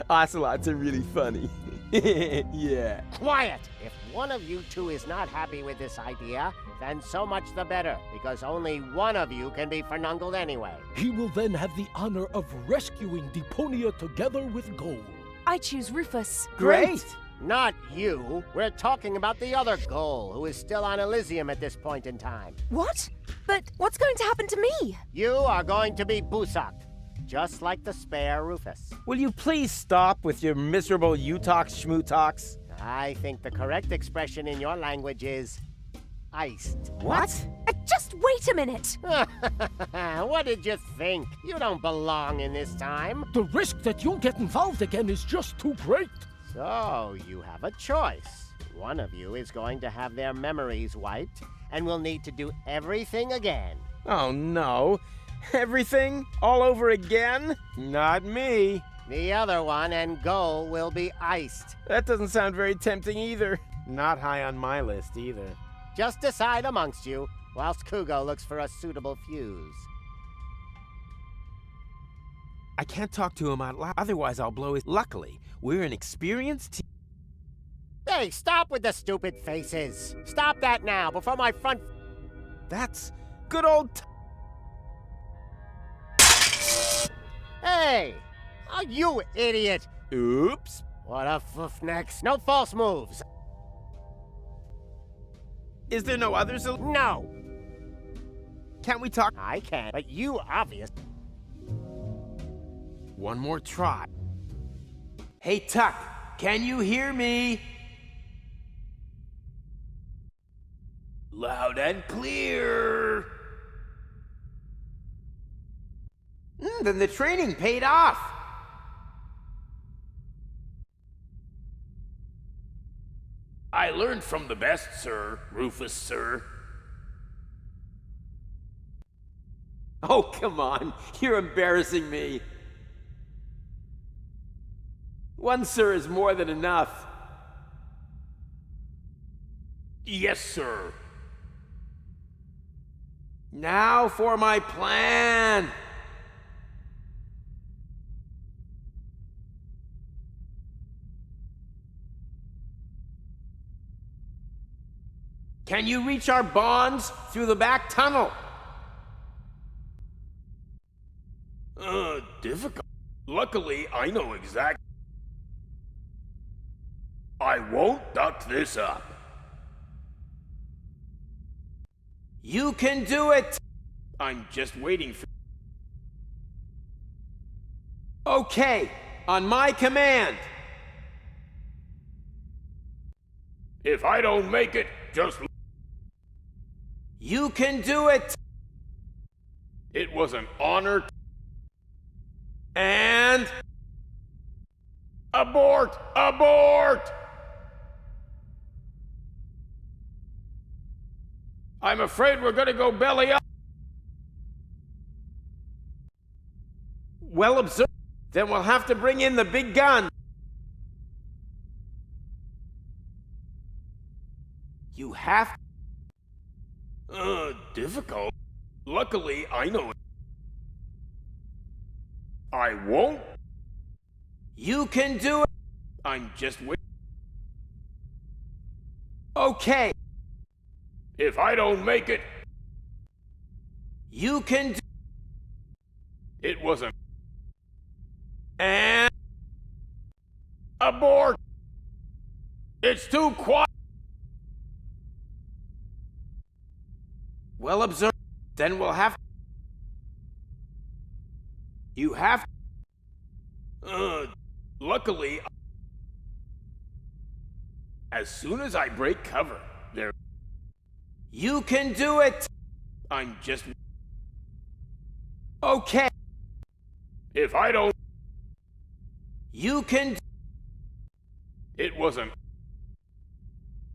Ocelots are really funny. Yeah. Quiet! If one of you two is not happy with this idea, then so much the better, because only one of you can be fernungled anyway. He will then have the honor of rescuing Deponia together with Goal. I choose Rufus. Great! Not you. We're talking about the other Goal, who is still on Elysium at this point in time. What? But what's going to happen to me? You are going to be busaked, just like the spare Rufus. Will you please stop with your miserable you-talks, schmoo-talks? I think the correct expression in your language is iced. What? Just wait a minute. What did you think? You don't belong in this time. The risk that you'll get involved again is just too great. So, you have a choice. One of you is going to have their memories wiped and will need to do everything again. Oh no. Everything? All over again? Not me. The other one and Goal will be iced. That doesn't sound very tempting either. Not high on my list either. Just decide amongst you whilst Kugo looks for a suitable fuse. I can't talk to him out loud, otherwise I'll blow his... Luckily, we're an experienced team. Hey, stop with the stupid faces! Stop that now, before my front... That's good old... Hey! Oh, you idiot! Oops. What a next. No false moves! Is there no other No! Can't we talk? I can, but you obvious... One more try. Hey, Tuck, can you hear me? Loud and clear. Then the training paid off. I learned from the best, sir, Rufus, sir. Oh, come on. You're embarrassing me. One sir is more than enough. Yes, sir. Now for my plan. Can you reach our bonds through the back tunnel? Difficult. Luckily, I know exactly. I won't duck this up. You can do it! I'm just waiting for... Okay, on my command. If I don't make it, just... You can do it! It was an honor... And... Abort! Abort! I'm afraid we're gonna go belly up. Well observed. Then we'll have to bring in the big gun. You have... Difficult. Luckily, I know it. I won't. You can do it. I'm just waiting. Okay. If I don't make it, you can do... It wasn't... And... Abort! It's too quiet! Well observed. Then we'll have... You have... Luckily... As soon as I break cover, there... You can do it! I'm just... Okay. If I don't... You can... It wasn't...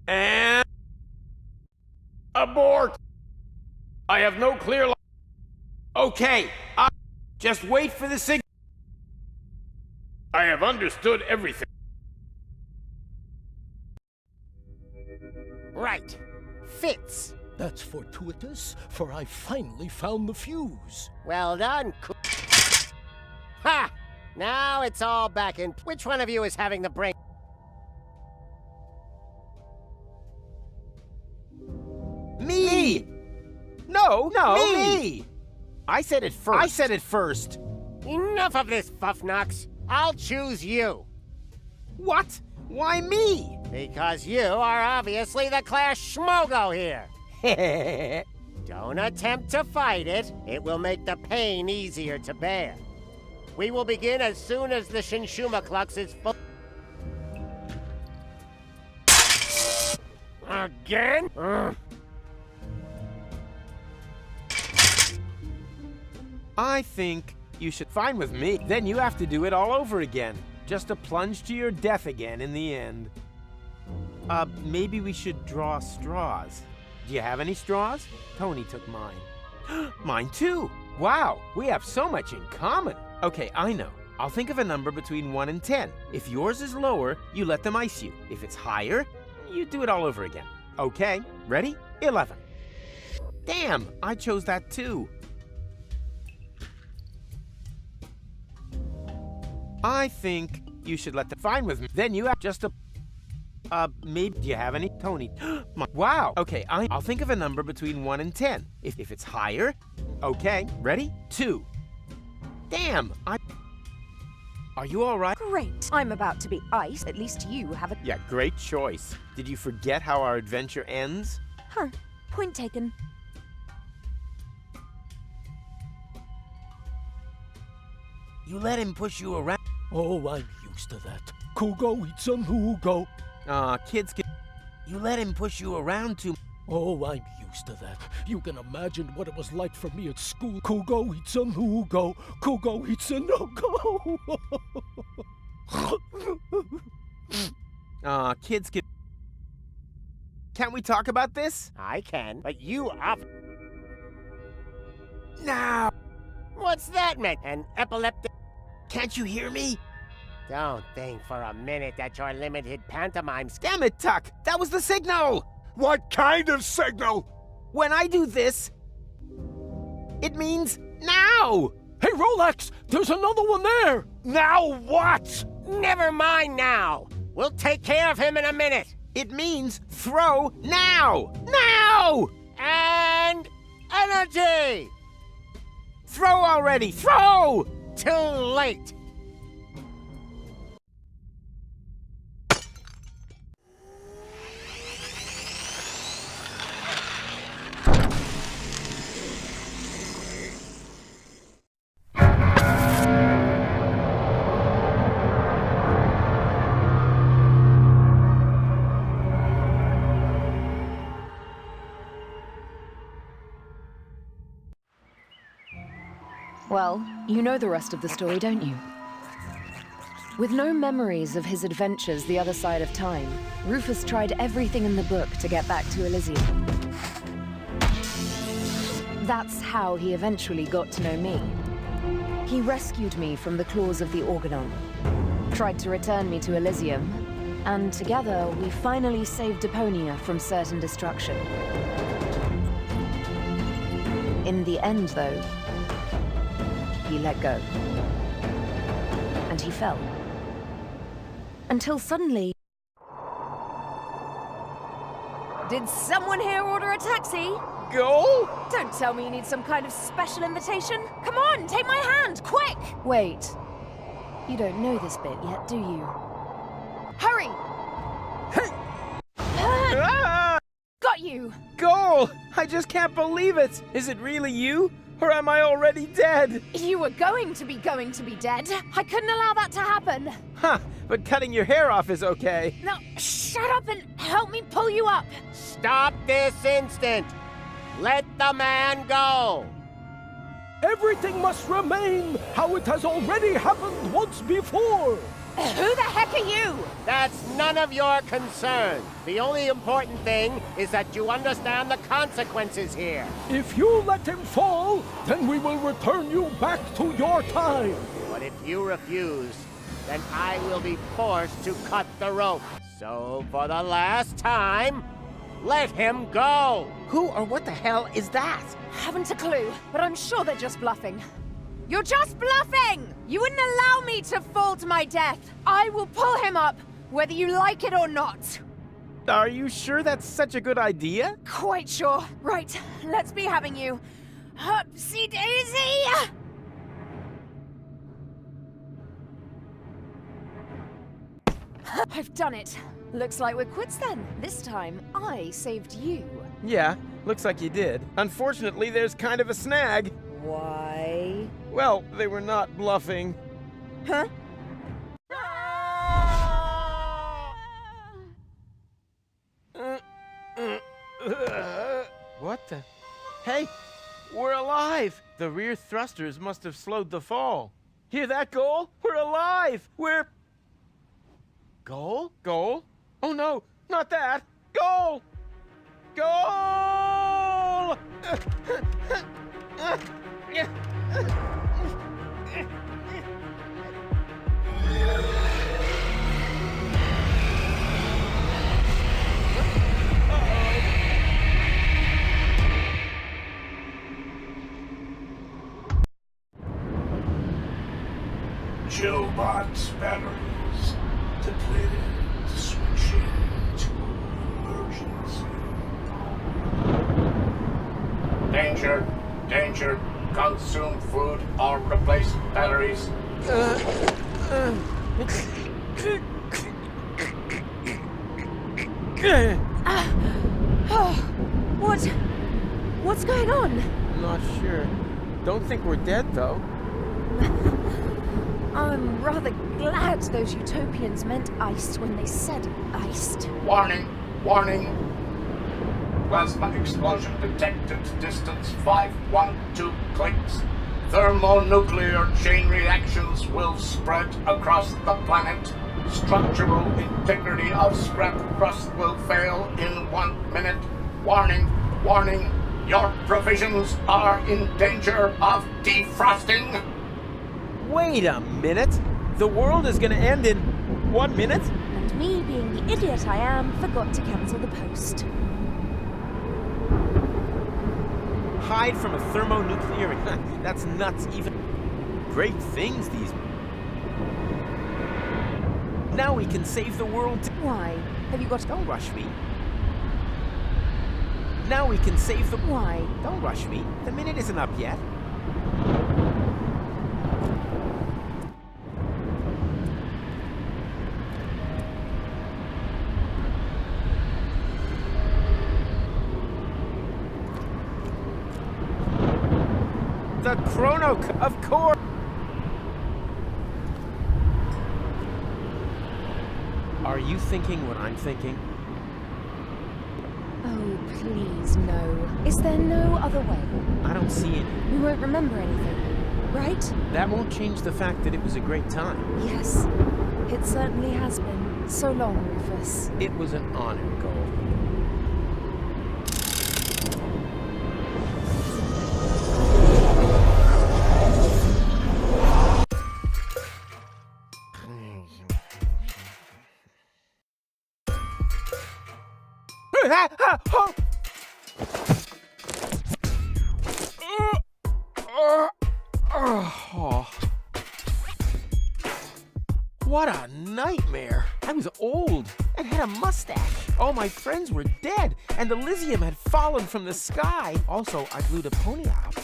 And... Abort! I have no clear line. Okay, just wait for the signal. I have understood everything. Right. Fits. That's fortuitous, for I finally found the fuse. Well done, Ha! Now it's all back in... Which one of you is having the brain... Me! No, me! I said it first. Enough of this, Fuffnox. I'll choose you. What? Why me? Because you are obviously the class schmogo here. Heh. Don't attempt to fight it. It will make the pain easier to bear. We will begin as soon as the Shinshuma Klux is full. Again? I think you should... Fine with me. Then you have to do it all over again. Just a plunge to your death again in the end. Maybe we should draw straws. Do you have any straws? Tony took mine. Mine too. Wow, we have so much in common. Okay, I know. I'll think of a number between 1 and 10. If yours is lower, you let them ice you. If it's higher, you do it all over again. Okay, ready? 11. Damn, I chose that too. I think you should let the fine with me. Then you have just a... maybe... Do you have any? Tony. Wow. Okay, I'll think of a number between 1 and 10. If it's higher... Okay, ready? 2. Damn, Are you all right? Great. I'm about to be iced. At least you have a... Yeah, great choice. Did you forget how our adventure ends? Huh. Point taken. You let him push you around. Oh, I'm used to that. Kugo eats some Hugo. Kids can... You let him push you around too... Oh, I'm used to that. You can imagine what it was like for me at school. Kugo eats some Hugo. Kugo eats a no-go. Kids can... Can't we talk about this? I can, but you up. Now! What's that meant? An epileptic? Can't you hear me? Don't think for a minute that your limited pantomime Damn it, Tuck! That was the signal! What kind of signal? When I do this, it means now! Hey, Rolex! There's another one there! Now what? Never mind now. We'll take care of him in a minute. It means throw now! Now! And energy! Throw already! Throw! Too late. Well, you know the rest of the story, don't you? With no memories of his adventures the other side of time, Rufus tried everything in the book to get back to Elysium. That's how he eventually got to know me. He rescued me from the claws of the Organon, tried to return me to Elysium, and together we finally saved Deponia from certain destruction. In the end, though, he let go. And he fell. Until suddenly... Did someone here order a taxi? Go? Don't tell me you need some kind of special invitation. Come on, take my hand, quick! Wait. You don't know this bit yet, do you? Hurry! Ah! Got you! Goal! I just can't believe it! Is it really you? Or am I already dead? You were going to be dead. I couldn't allow that to happen. Huh, but cutting your hair off is okay. Now, shut up and help me pull you up. Stop this instant. Let the man go. Everything must remain how it has already happened once before. Who the heck are you? That's none of your concern. The only important thing is that you understand the consequences here. If you let him fall, then we will return you back to your time. But if you refuse, then I will be forced to cut the rope. So for the last time, let him go. Who or what the hell is that? Haven't a clue, but I'm sure they're just bluffing. You're just bluffing! You wouldn't allow me to fall to my death. I will pull him up, whether you like it or not. Are you sure that's such a good idea? Quite sure. Right, let's be having you. Upsy daisy! I've done it. Looks like we're quits then. This time, I saved you. Yeah, looks like you did. Unfortunately, there's kind of a snag. Why? Well, they were not bluffing. Huh? What the? Hey, we're alive! The rear thrusters must have slowed the fall. Hear that, Goal? We're alive! We're... Goal? Goal? Oh no, not that! Goal! Goal! robots' batteries depleted. Switching to emergency. Danger! Danger! Consume food or replace batteries. What's going on? Not sure. Don't think we're dead, though. I'm rather glad those utopians meant iced when they said iced. Warning! Warning! Plasma explosion detected. Distance 512 clicks. Thermonuclear chain reactions will spread across the planet. Structural integrity of scrap crust will fail in 1 minute. Warning! Warning! Your provisions are in danger of defrosting. Wait a minute! The world is gonna end in 1 minute? And me, being the idiot I am, forgot to cancel the post. Hide from a thermonuclear... That's nuts, even... Great things, these... Now we can save the world. Why? Have you got... Don't rush me. Now we can save the... Why? Don't rush me. The minute isn't up yet. The chrono... Of course! Are you thinking what I'm thinking? Oh, please, no. Is there no other way? I don't see it. We won't remember anything, right? That won't change the fact that it was a great time. Yes, it certainly has been. So long, Rufus. It was an honor, Gold. What a nightmare! I was old and had a mustache. All my friends were dead, and Elysium had fallen from the sky. Also, I blew Deponia up.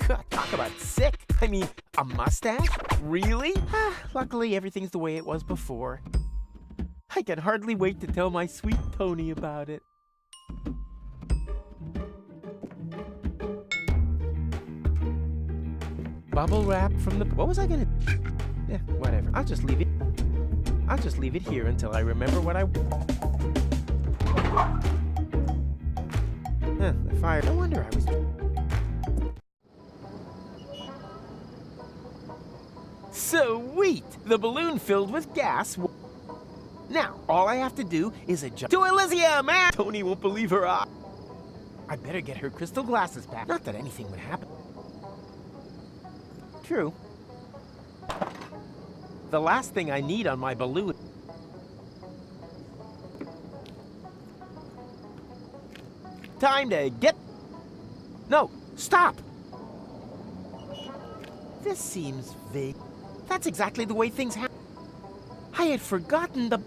God, talk about sick. I mean, a mustache? Really? Luckily, everything's the way it was before. I can hardly wait to tell my sweet pony about it. Bubble wrap from the... What was I gonna... Yeah, whatever. I'll just leave it. I'll just leave it here until I remember what I... The fire... No wonder I was... Sweet! The balloon filled with gas... Now, all I have to do is adjust... To Elysium, man! Tony won't believe her eye. I better get her crystal glasses back. Not that anything would happen. True. The last thing I need on my balloon... Time to get... No, stop! This seems vague. That's exactly the way things happen. I had forgotten the...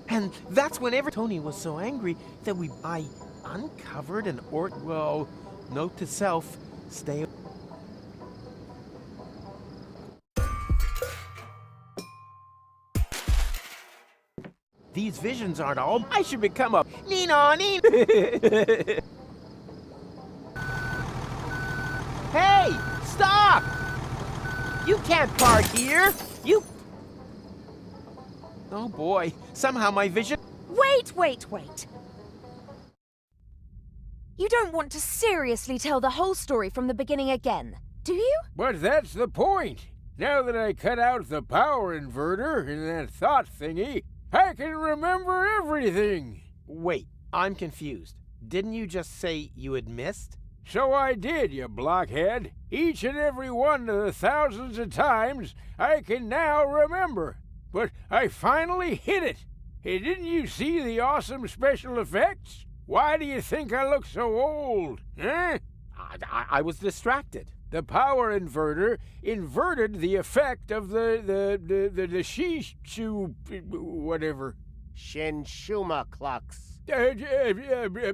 And that's whenever Tony was so angry that I uncovered an well, note to self, stay... These visions aren't all... I should become a... Nino! Hey! Stop! You can't park here! You... Oh boy, somehow my vision... Wait. You don't want to seriously tell the whole story from the beginning again, do you? But that's the point. Now that I cut out the power inverter in that thought thingy, I can remember everything. Wait, I'm confused. Didn't you just say you had missed? So I did, you blockhead. Each and every one of the thousands of times I can now remember. But I finally hit it. Hey, didn't you see the awesome special effects? Why do you think I look so old, eh? I was distracted. The power inverter inverted the effect of the shishu whatever. Shinshuma Klux.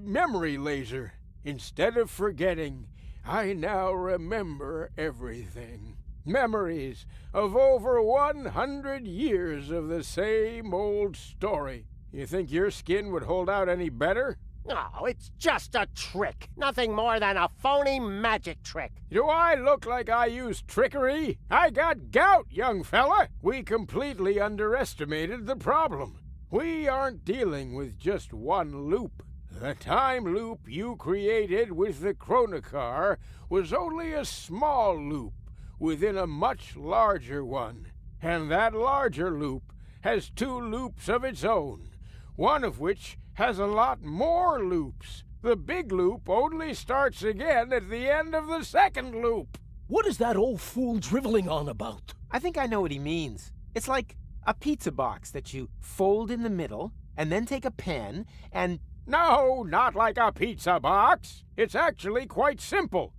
Memory laser. Instead of forgetting, I now remember everything. Memories of over 100 years of the same old story. You think your skin would hold out any better? Oh, it's just a trick. Nothing more than a phony magic trick. Do I look like I use trickery? I got gout, young fella. We completely underestimated the problem. We aren't dealing with just one loop. The time loop you created with the Chronocar was only a small loop within a much larger one. And that larger loop has 2 loops of its own, one of which has a lot more loops. The big loop only starts again at the end of the second loop. What is that old fool driveling on about? I think I know what he means. It's like a pizza box that you fold in the middle and then take a pen and... No, not like a pizza box. It's actually quite simple,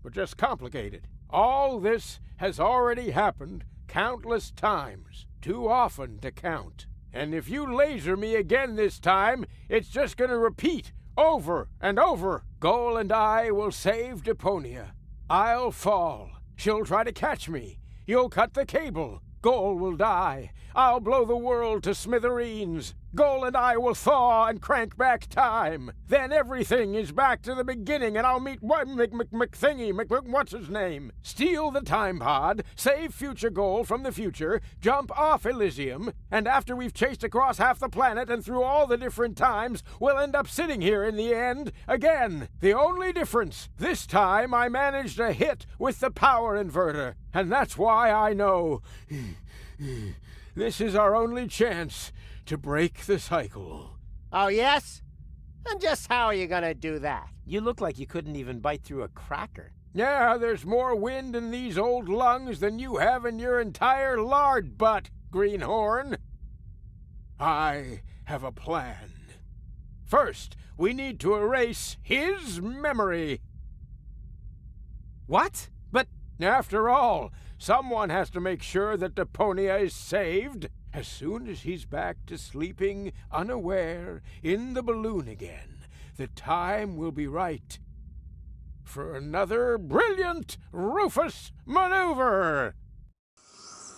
but just complicated. All this has already happened countless times, too often to count. And if you laser me again this time, it's just gonna repeat over and over. Goal and I will save Deponia. I'll fall. She'll try to catch me. You'll cut the cable. Goal will die. I'll blow the world to smithereens. Goal and I will thaw and crank back time. Then everything is back to the beginning, and I'll meet McThingy, what's his name? Steal the time pod, save future Goal from the future, jump off Elysium, and after we've chased across half the planet and through all the different times, we'll end up sitting here in the end again. The only difference, this time I managed a hit with the power inverter, and that's why I know this is our only chance to break the cycle. Oh, yes? And just how are you gonna do that? You look like you couldn't even bite through a cracker. Yeah, there's more wind in these old lungs than you have in your entire lard butt, Greenhorn. I have a plan. First, we need to erase his memory. What? But after all, someone has to make sure that Deponia is saved. As soon as he's back to sleeping unaware in the balloon again, the time will be right for another brilliant Rufus maneuver.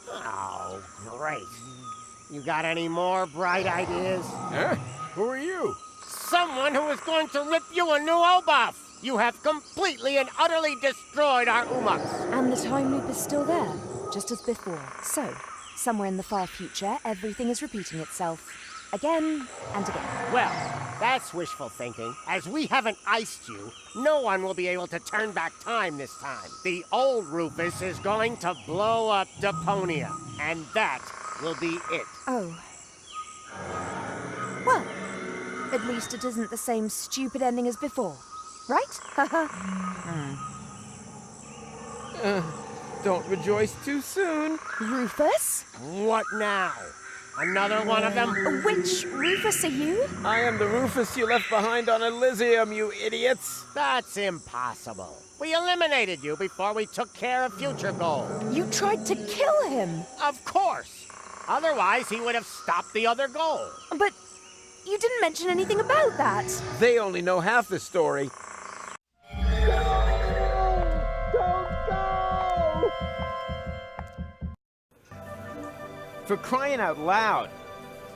Oh, great. You got any more bright ideas? Huh? Who are you? Someone who is going to rip you a new O-buff! You have completely and utterly destroyed our Umaks! And the time loop is still there, just as before. So, somewhere in the far future, everything is repeating itself. Again and again. Well, that's wishful thinking. As we haven't iced you, no one will be able to turn back time this time. The old Rufus is going to blow up Deponia, and that will be it. Oh. Well, at least it isn't the same stupid ending as before. Right? Don't rejoice too soon. Rufus? What now? Another one of them? Which Rufus are you? I am the Rufus you left behind on Elysium, you idiots. That's impossible. We eliminated you before we took care of future Goal. You tried to kill him. Of course. Otherwise, he would have stopped the other Goal. But you didn't mention anything about that. They only know half the story. For crying out loud.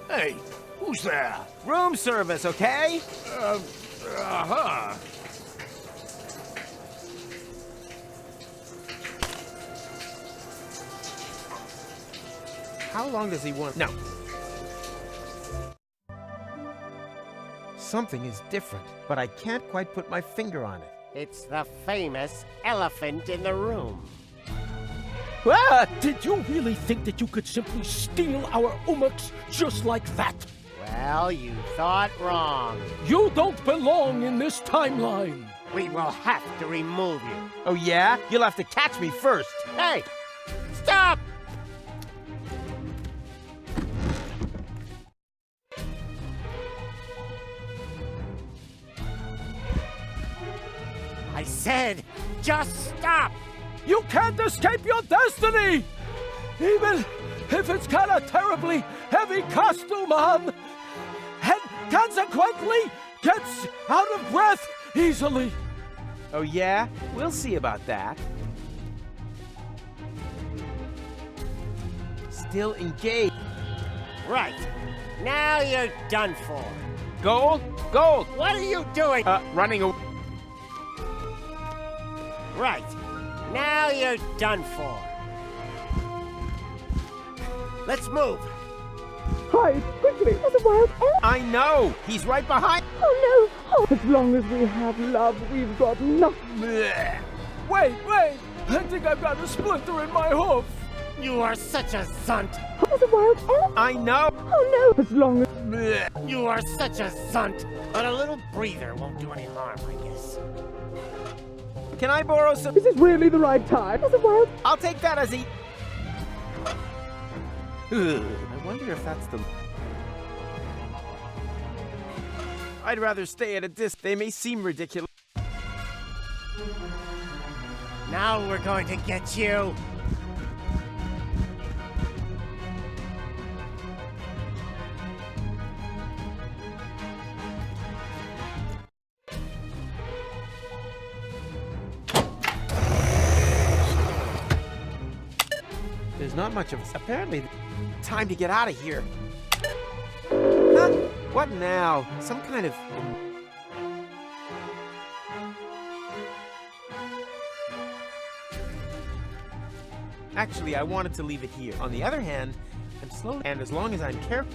Hey, who's there? Room service, okay? Uh-huh. How long does he want? No. Something is different, but I can't quite put my finger on it. It's the famous elephant in the room. Ah! Did you really think that you could simply steal our Umaks just like that? Well, you thought wrong. You don't belong in this timeline. We will have to remove you. Oh yeah? You'll have to catch me first. Hey! Stop! I said, just stop! You can't escape your destiny! Even if it's got a terribly heavy costume on, and consequently gets out of breath easily. Oh yeah? We'll see about that. Still engaged. Right. Now you're done for. Gold? Gold! What are you doing? Running away. Right. Now you're done for. Let's move. Hide, quickly! There's a wild elephant! I know! He's right behind. Oh no! Oh, as long as we have love, we've got nothing. Blech. Wait! I think I've got a splinter in my hoof. You are such a zunt. There's a wild elephant! I know! Oh no! As long as... Blech. You are such a zunt. But a little breather won't do any harm, I guess. Can I borrow some? Is this really the right time? There's a wild... I'll take that as a... I wonder if that's the... I'd rather stay at a distance. They may seem ridiculous. Now we're going to get you. There's not much of... Apparently, time to get out of here. Huh? What now? Some kind of... Actually, I wanted to leave it here. On the other hand, I'm slow, and as long as I'm careful...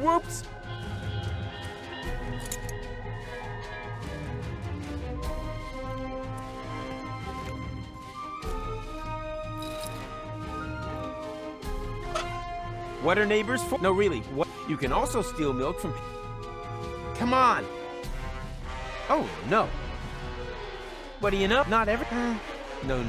Whoops! What are neighbors for? No, really. What? You can also steal milk from... Come on! Oh, no. What do you know? Not every... No.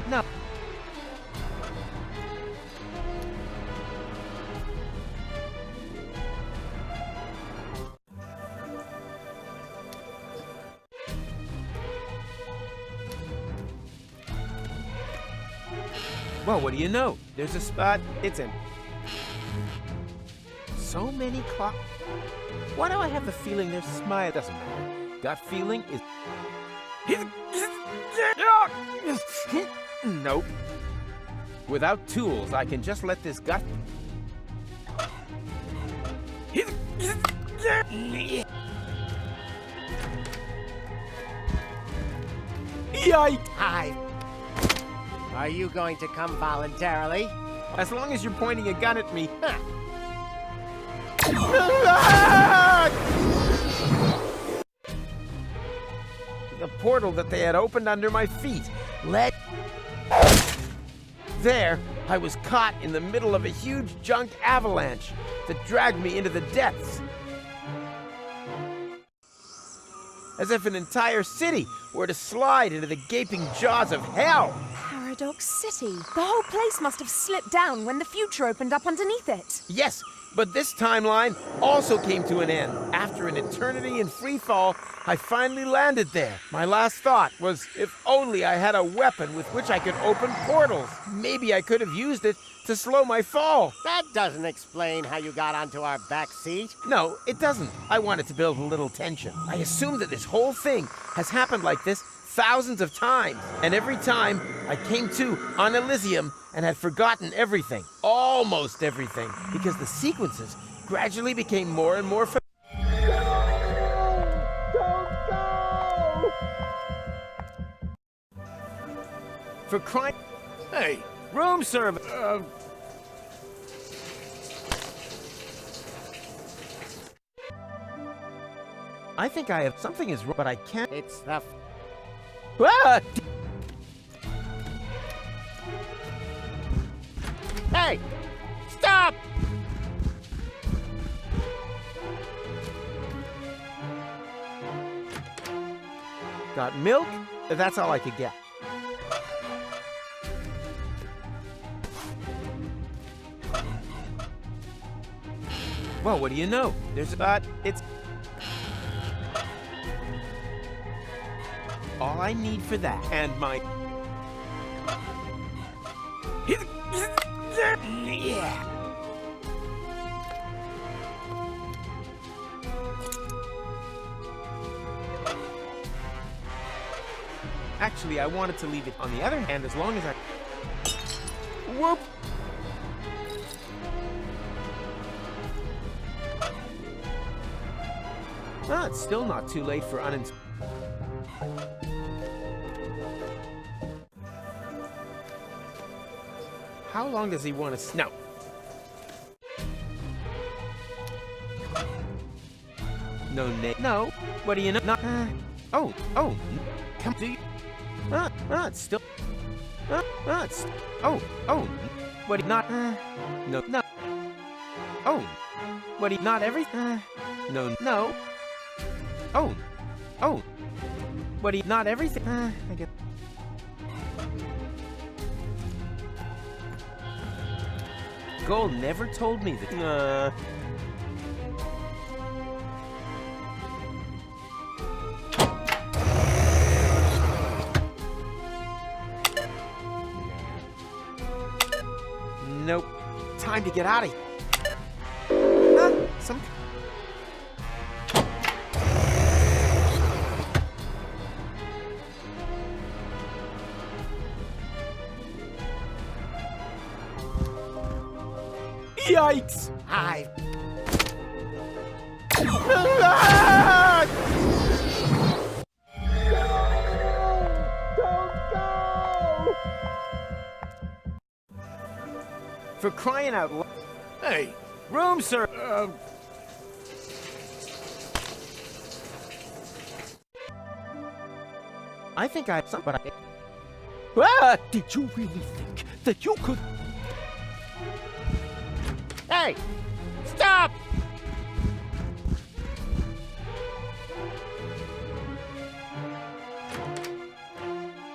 Well, what do you know? There's a spot. It's in. So many clocks. Why do I have the feeling there's smile? Doesn't matter. Gut feeling is... Nope. Without tools, I can just let this gut... Yikes! Hi. Are you going to come voluntarily? As long as you're pointing a gun at me. Huh. The portal that they had opened under my feet led... There, I was caught in the middle of a huge junk avalanche that dragged me into the depths. As if an entire city were to slide into the gaping jaws of hell. Paradox City. The whole place must have slipped down when the future opened up underneath it. Yes, but this timeline also came to an end. After an eternity in free fall, I finally landed there. My last thought was if only I had a weapon with which I could open portals. Maybe I could have used it to slow my fall. That doesn't explain how you got onto our back seat. No, it doesn't. I wanted to build a little tension. I assumed that this whole thing has happened like this thousands of times. And every time I came to on Elysium and had forgotten everything. Almost everything. Because the sequences gradually became more and more For crying... Hey, room service! I think I have... Something is wrong, but I can't... It's the... Ah! Hey! Stop! Got milk? That's all I could get. Well, what do you know? There's about... It's... All I need for that, and my... Yeah. Actually, I wanted to leave it on the other hand as long as I... Whoop! Ah, it's still not too late for How long does he want to... No. No. What do you know? Not... Oh. Come... Do you... it's still... it's... Oh. What do you... Not... No. Oh. What do you... Not every... No. Oh. What do you... Not everything... I get... Gold never told me that... Nope. Time to get out of here. Some... Yikes! For crying out loud. Hey, room, sir. I think I have something. Did you really think that you could... Hey! Stop!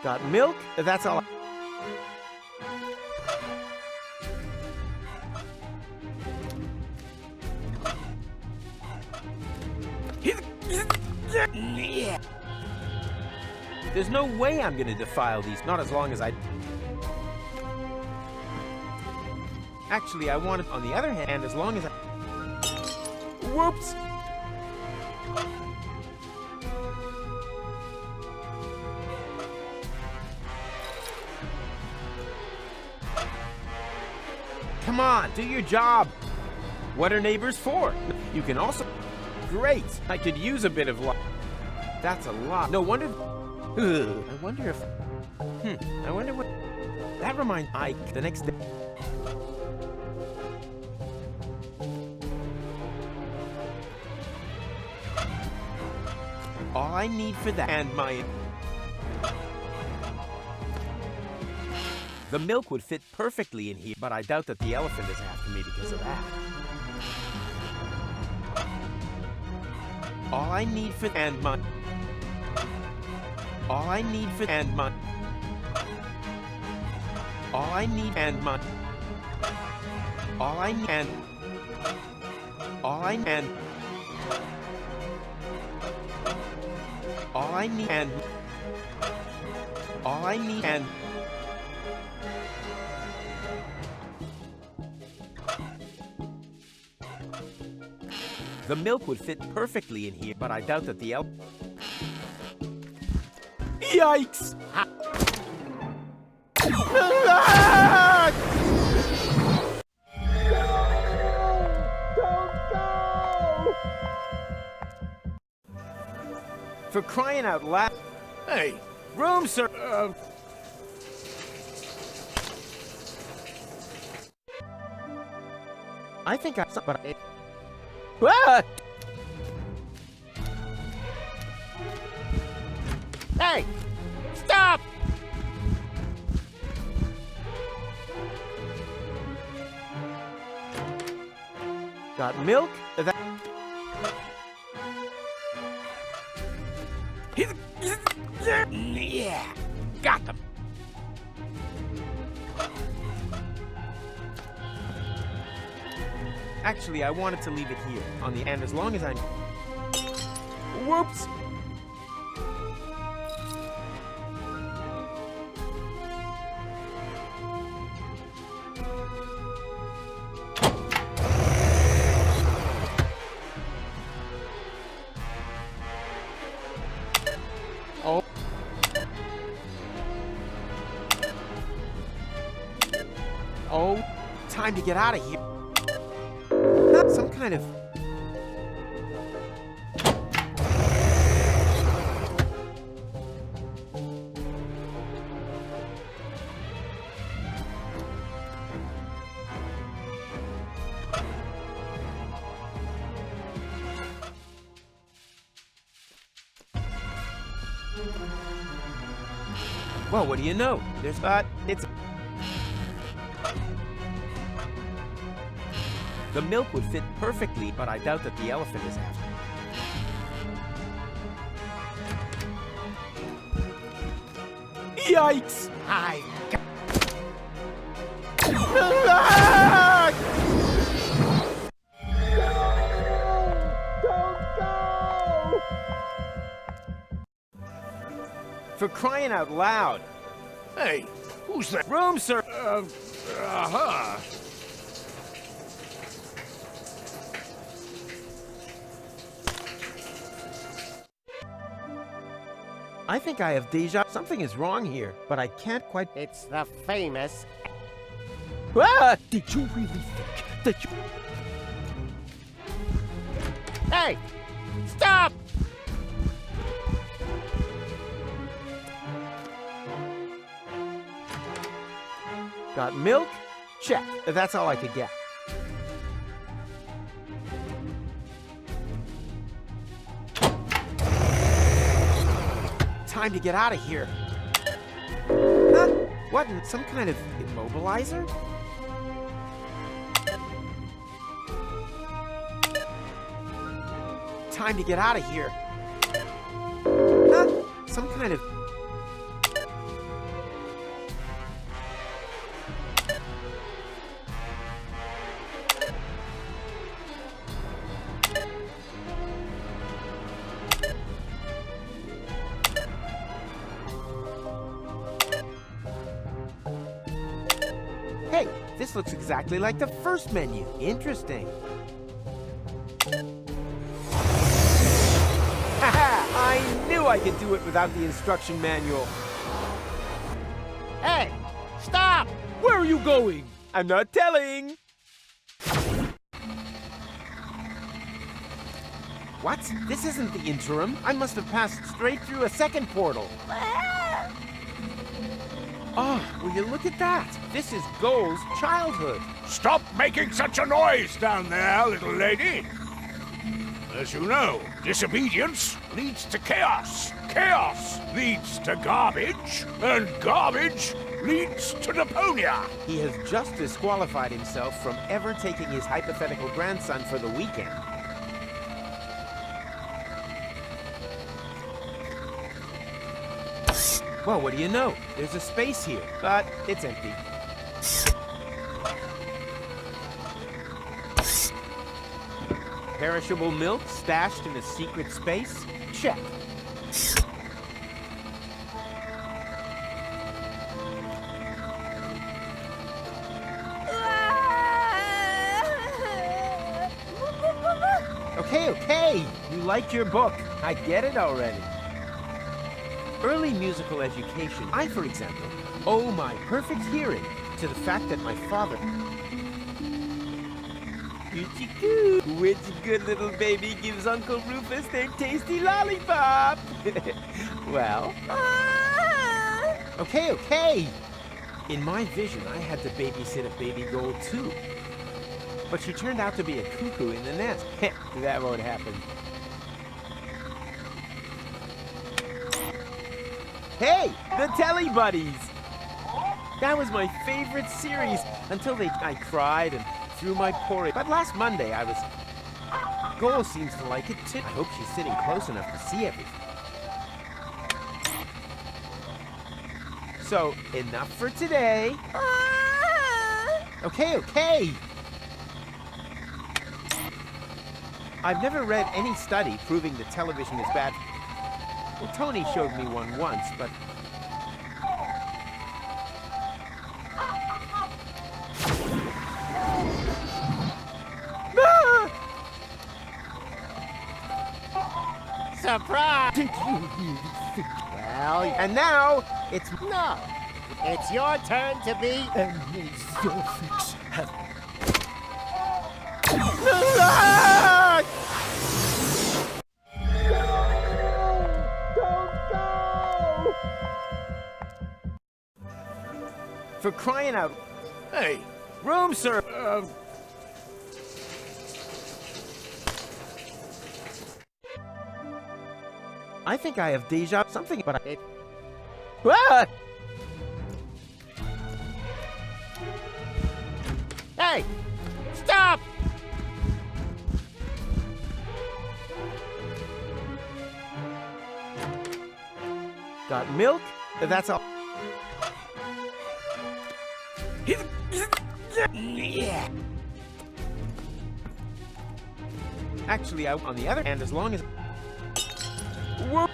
Got milk? That's all. There's no way I'm gonna defile these, not as long as I... Actually, I want it on the other hand, as long as I... Whoops! Come on, do your job! What are neighbors for? You can also... Great! I could use a bit of luck. That's a lot. No wonder... I wonder if... I wonder what... That reminds Ike the next day... All I need for that and my... The milk would fit perfectly in here, but I doubt that the elephant is after me because of that. All I need for and my... All I need for and my... All I need and my... All I need and... All I and... All I need and... All I need and... The milk would fit perfectly in here, but I doubt that the Yikes! For crying out loud! Hey, room, sir! I think I... But I... Ah! Hey! Stop! Got milk? That... Yeah! Got them! Actually, I wanted to leave it here, on the end, as long as I'm... Whoops! to get out of here. Some kind of... Well, what do you know? There's it's... The milk would fit perfectly, but I doubt that the elephant is after. Yikes! For crying out loud! Hey, who's that? Room, sir! Uh-huh. I think I have deja. Something is wrong here, but I can't quite... It's the famous... Ah! Did you really think that you... Hey! Stop! Got milk? Check. That's all I could get. Time to get out of here. Huh? What? Some kind of immobilizer? Time to get out of here. Huh? Some kind of... Hey, this looks exactly like the first menu. Interesting. Haha! I knew I could do it without the instruction manual. Hey! Stop! Where are you going? I'm not telling. What? This isn't the interim. I must have passed straight through a second portal. Oh, will you look at that? This is Goal's childhood. Stop making such a noise down there, little lady. As you know, disobedience leads to chaos. Chaos leads to garbage, and garbage leads to Deponia. He has just disqualified himself from ever taking his hypothetical grandson for the weekend. Well, what do you know? There's a space here, but it's empty. Perishable milk stashed in a secret space? Check. Okay. You liked your book. I get it already. Early musical education. I, for example, owe my perfect hearing to the fact that my father... Which good little baby gives Uncle Rufus their tasty lollipop? Well... Okay. In my vision, I had to babysit a baby Gold, too. But she turned out to be a cuckoo in the nest. That won't happen. Hey, the Telly Buddies! That was my favorite series until I cried and threw my porridge. But last Monday I was... Goal seems to like it too. I hope she's sitting close enough to see everything. So, enough for today. Okay. I've never read any study proving that television is bad. Well, Tony showed me one once, but... Surprise! Did you really think? Well, and now, it's... No! It's your turn to be... And these Zorfix have For crying out. Hey, Room, sir. I think I have deja something, but I... Ah! Hey! Stop! Got milk? That's all. Yeah. Actually, on the other hand, as long as... Whoa.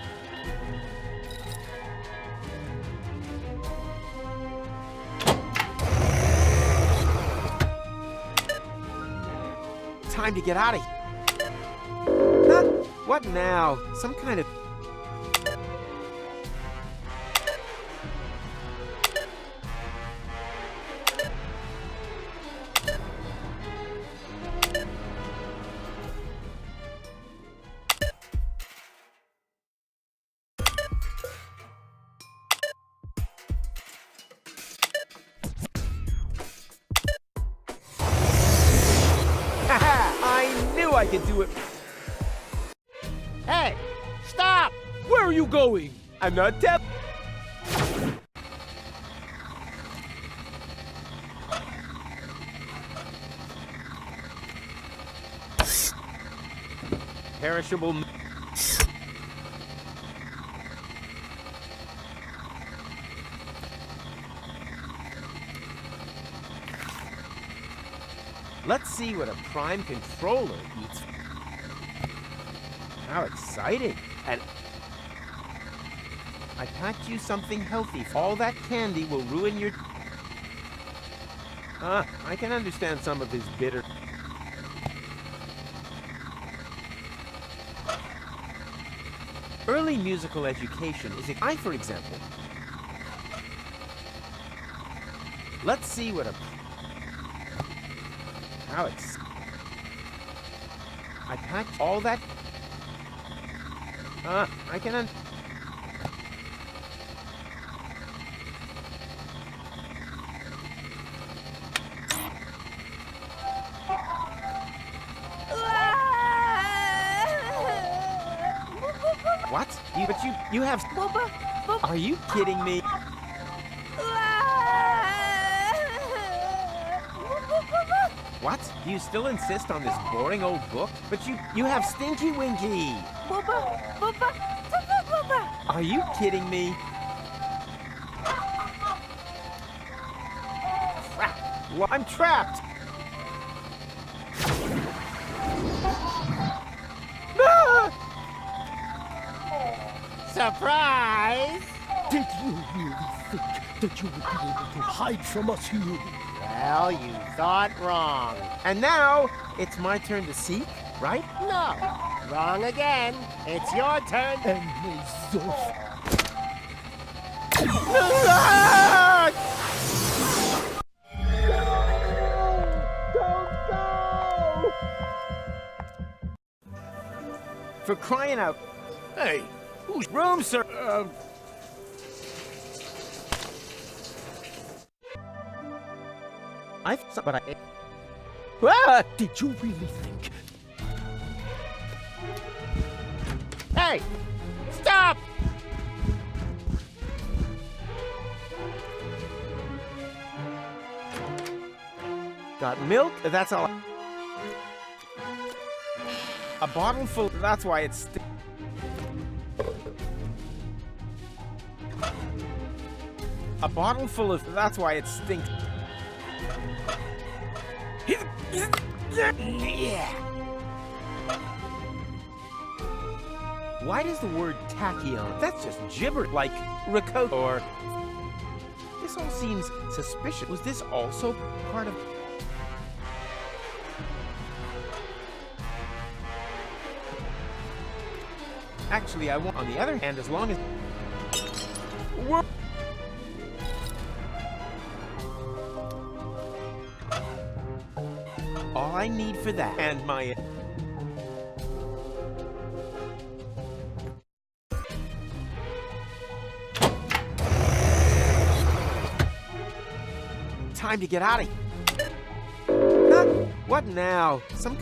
Time to get out of here. Huh? What now? Some kind of... I knew I could do it. Hey! Stop! Where are you going? I'm not deaf. Perishable. Let's see what a prime controller eats. How exciting! And I packed you something healthy. All that candy will ruin your... I can understand some of his bitter... Early musical education is... I, for example... Let's see what a... How it's... I packed all that... I can... What? You have... Are you kidding me? What? Do you still insist on this boring old book? But you have Stinky Winky! Are you kidding me? Crap! Well, I'm trapped! Surprise! Did you really think that you would be able to hide from us here? Well, you thought wrong. And now, it's my turn to seek, right? No. Wrong again. It's your turn. And may Zorf... For crying out... hey, whose room, sir? But I... Did you really think... Hey! Stop! Got milk? That's all. A bottle full... That's why it's... A bottle full of... That's why it stinks. Yeah. Why does the word tachyon? That's just gibber, like ricotta or... This all seems suspicious. Was this also part of... Actually, I won't. On the other hand, as long as... All I I need for that. And my... Time to get out of here. Huh? What now? Some...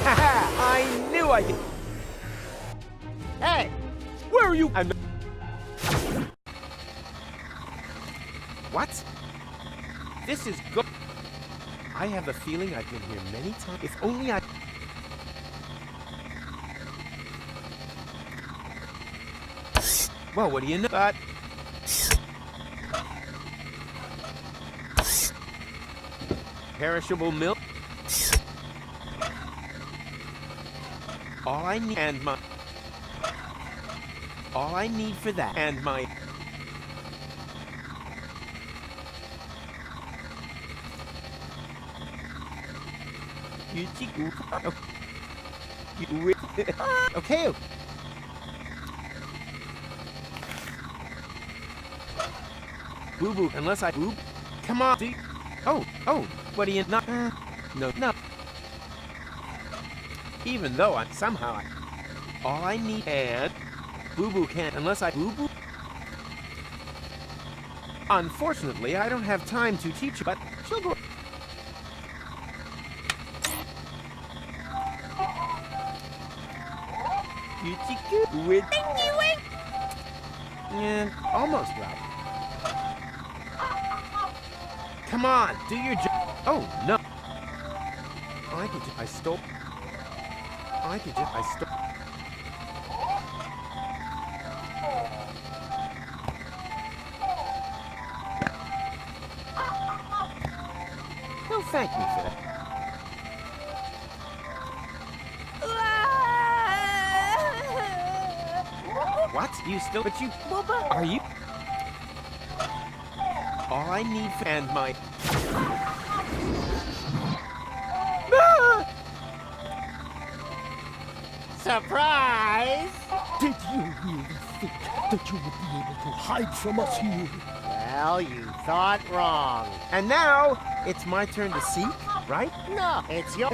I knew I could... Hey! Where are you? I'm... What? This is good. I have a feeling I've been here many times. If only I... Well, what do you know? But... Perishable milk? All I need and my... All I need for that and my... Okay. Boo-boo, unless I boob. Come on. Oh, what do you not? No. Even though I somehow all I need and boo-boo can't unless I boo-boo. Unfortunately, I don't have time to teach you, but she'll grow. With yeah, almost right. Come on, do your job. Oh no! I stole. No, thank me for that. What? You still? But you... Are you... All I need for... And my... Surprise! Did you really think that you would be able to hide from us here? Well, you thought wrong. And now, it's my turn to seek, right? No, it's your...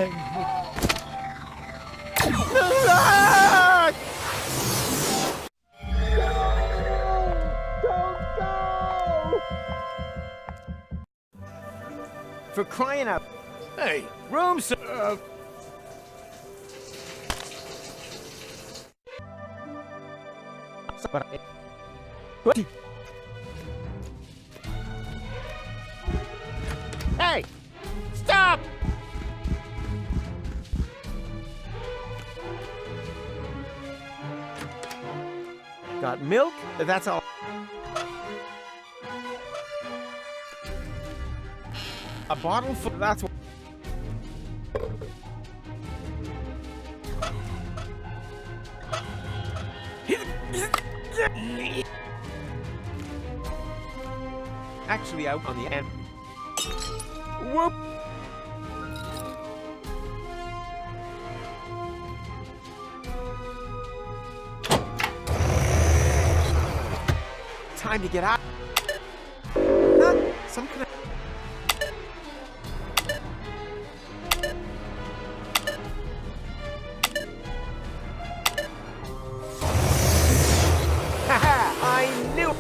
For crying out... Hey, room service. Hey! Stop! Got milk? That's all. A bottle full. That's what. Actually, out on the end. Whoop! Time to get out. Huh? Some kind of... I knew...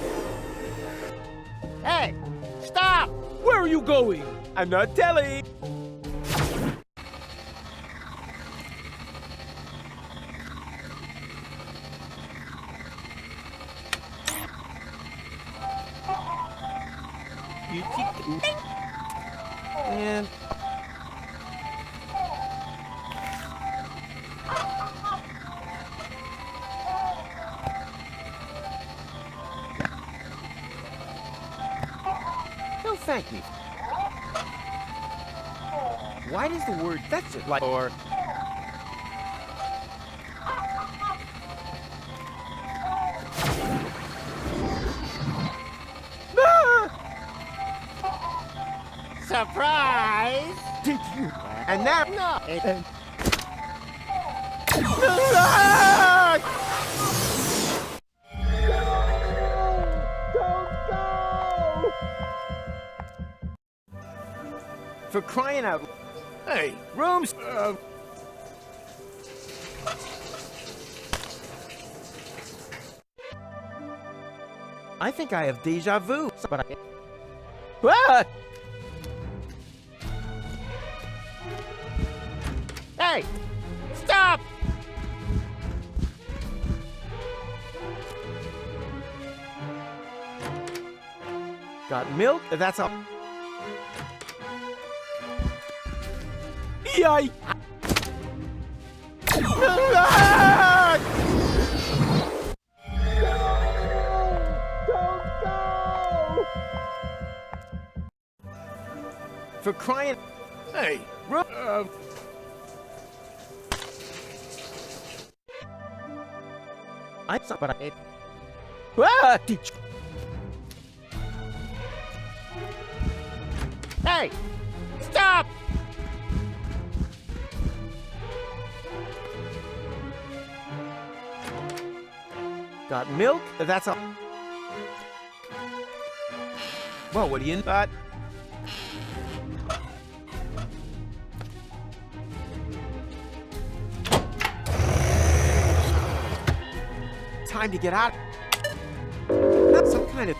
Hey! Stop! Where are you going? I'm not telling. You keep... And... Don't thank me. Why does the word that's it like or Surprise! Did you? and now No, it... For crying out... Hey, Rooms... I think I have deja vu. But I... Ah! Hey! Stop! Got milk? That's all. Yikes! For crying... hey, I'm sorry, but I... Ah! Hey! Stop! Got milk? That's all. Well, what do you... Time to get out. Not some kind of...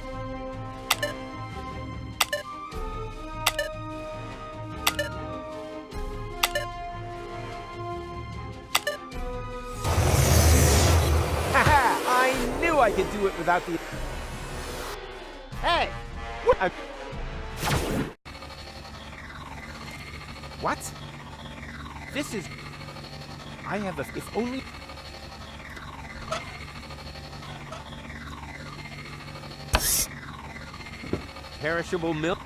Haha! I knew I could do it without the... Hey! What? What? This is... I have a... If only... Perishable milk?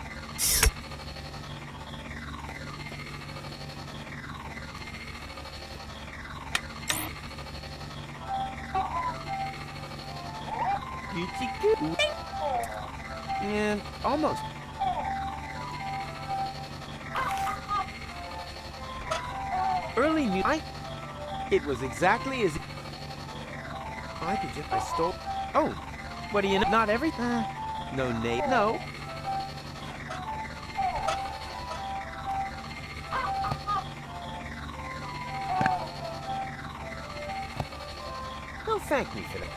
And almost. Early new. It was exactly as I could just. I stole. Oh, what do you know? Not everything. No, Nate. No. Don't thank me for that.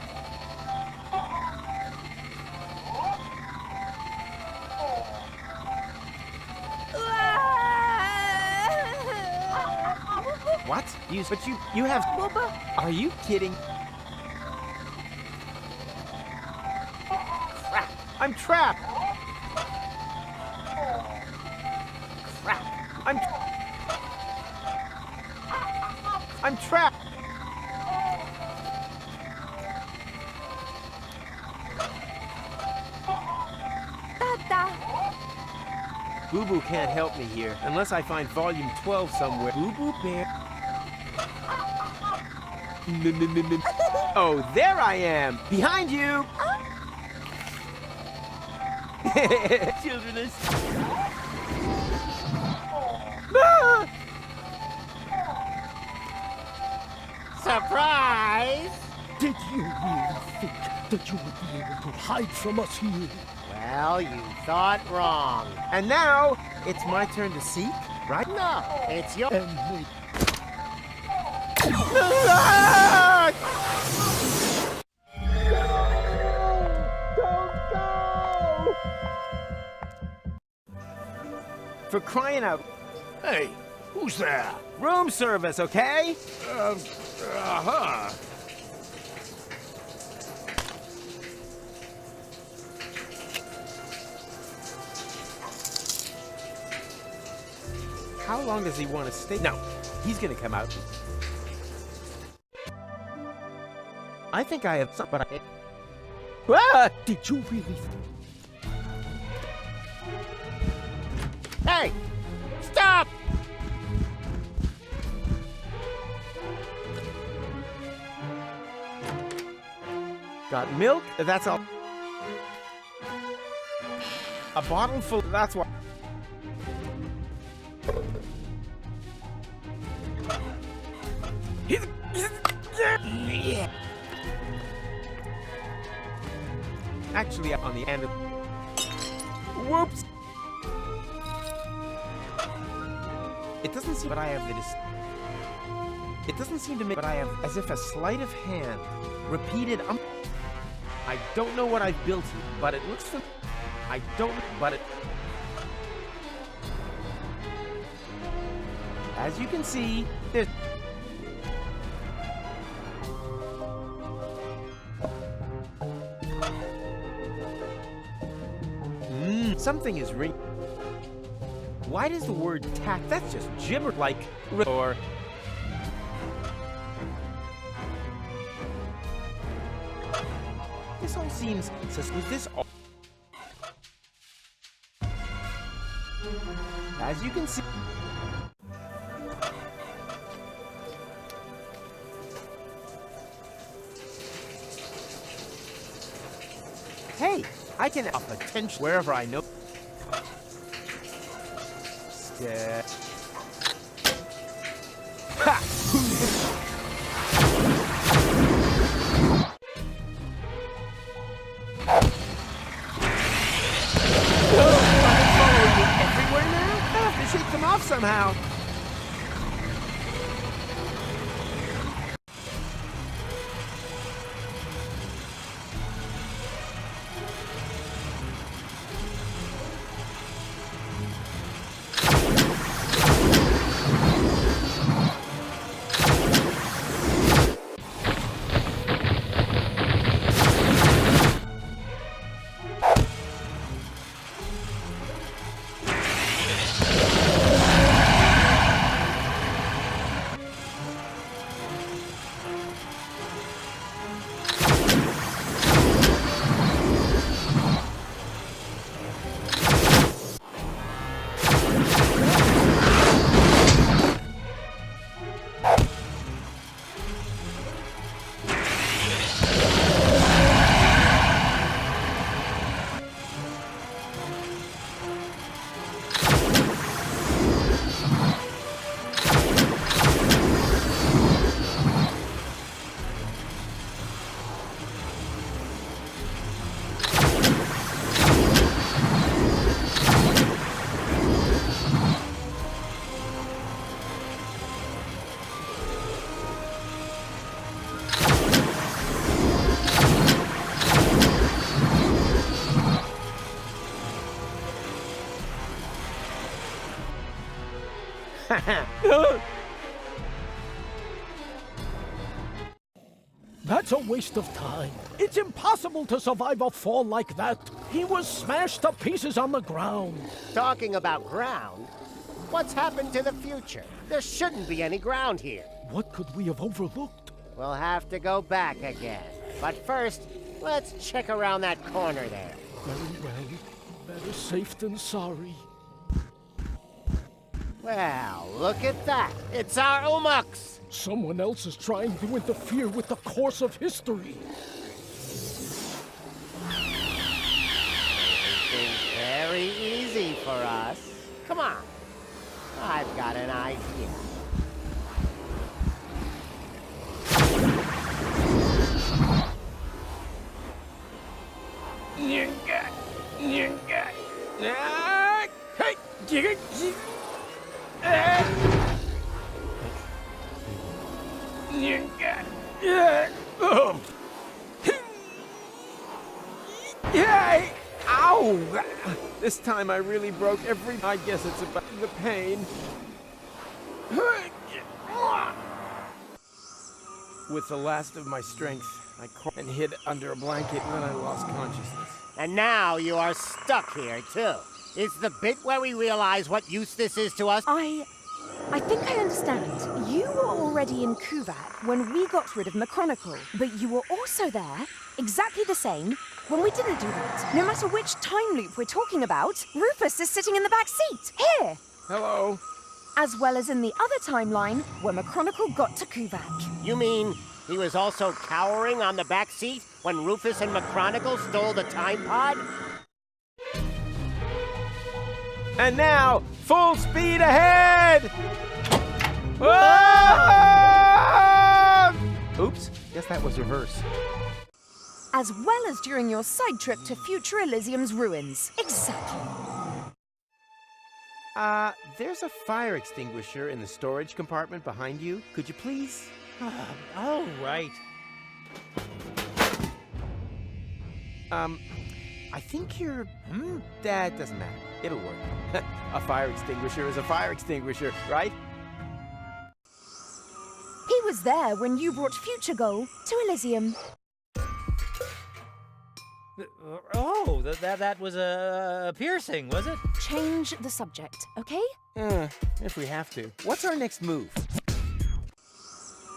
What? But you have... Bubba? Are you kidding? Crap! I'm trapped! Crap! I'm trapped! Boo Boo can't help me here, unless I find volume 12 somewhere. Boo Boo Bear... Oh, there I am! Behind you! Children ah! Surprise! Did you really think that you would be able to hide from us here? Well, you thought wrong. And now, it's my turn to seek, right? No, it's your... For crying out... Hey, who's there? Room service, okay? Uh-huh. How long does he want to stay? No, he's gonna come out. I think I have some, but I... Ah! Did you really... Hey! Stop! Got milk? That's all. A bottle full, that's what... Actually, on the end of... Whoops! doesn't seem, but I have it doesn't seem to me, but I have, as if a sleight of hand, repeated, I don't know what I've built here, but it looks familiar. I don't, but it, as you can see, there's, something is ring. Why does the word tack? That's just gibber, like or. This all seems. Was this all? As you can see. Hey, I can up attention wherever I know. Ha! Everywhere now? I have to shake them off somehow. That's a waste of time. It's impossible to survive a fall like that. He was smashed to pieces on the ground. Talking about ground, what's happened to the future? There shouldn't be any ground here. What could we have overlooked? We'll have to go back again. But first, let's check around that corner there. Very well. Better safe than sorry. Well, look at that. It's our Umux. Someone else is trying to interfere with the course of history. Everything's very easy for us. Come on. I've got an idea. Ow! This time I really broke every. I guess it's about the pain. With the last of my strength, I crawled and hid under a blanket, and then I lost consciousness. And now you are stuck here, too. It's the bit where we realize what use this is to us. I think I understand. You were already in Kuvak when we got rid of McChronicle, but you were also there, exactly the same, when we didn't do that. No matter which time loop we're talking about, Rufus is sitting in the back seat, here! Hello. As well as in the other timeline, where McChronicle got to Kuvak. You mean he was also cowering on the back seat when Rufus and McChronicle stole the time pod? And now, full speed ahead! Oops, guess that was reverse. As well as during your side trip to future Elysium's ruins. Exactly. There's a fire extinguisher in the storage compartment behind you. Could you please? All right. I think you're... That doesn't matter. It'll work. A fire extinguisher is a fire extinguisher, right? He was there when you brought Future Goal to Elysium. Oh, that was a piercing, was it? Change the subject, okay? If we have to. What's our next move?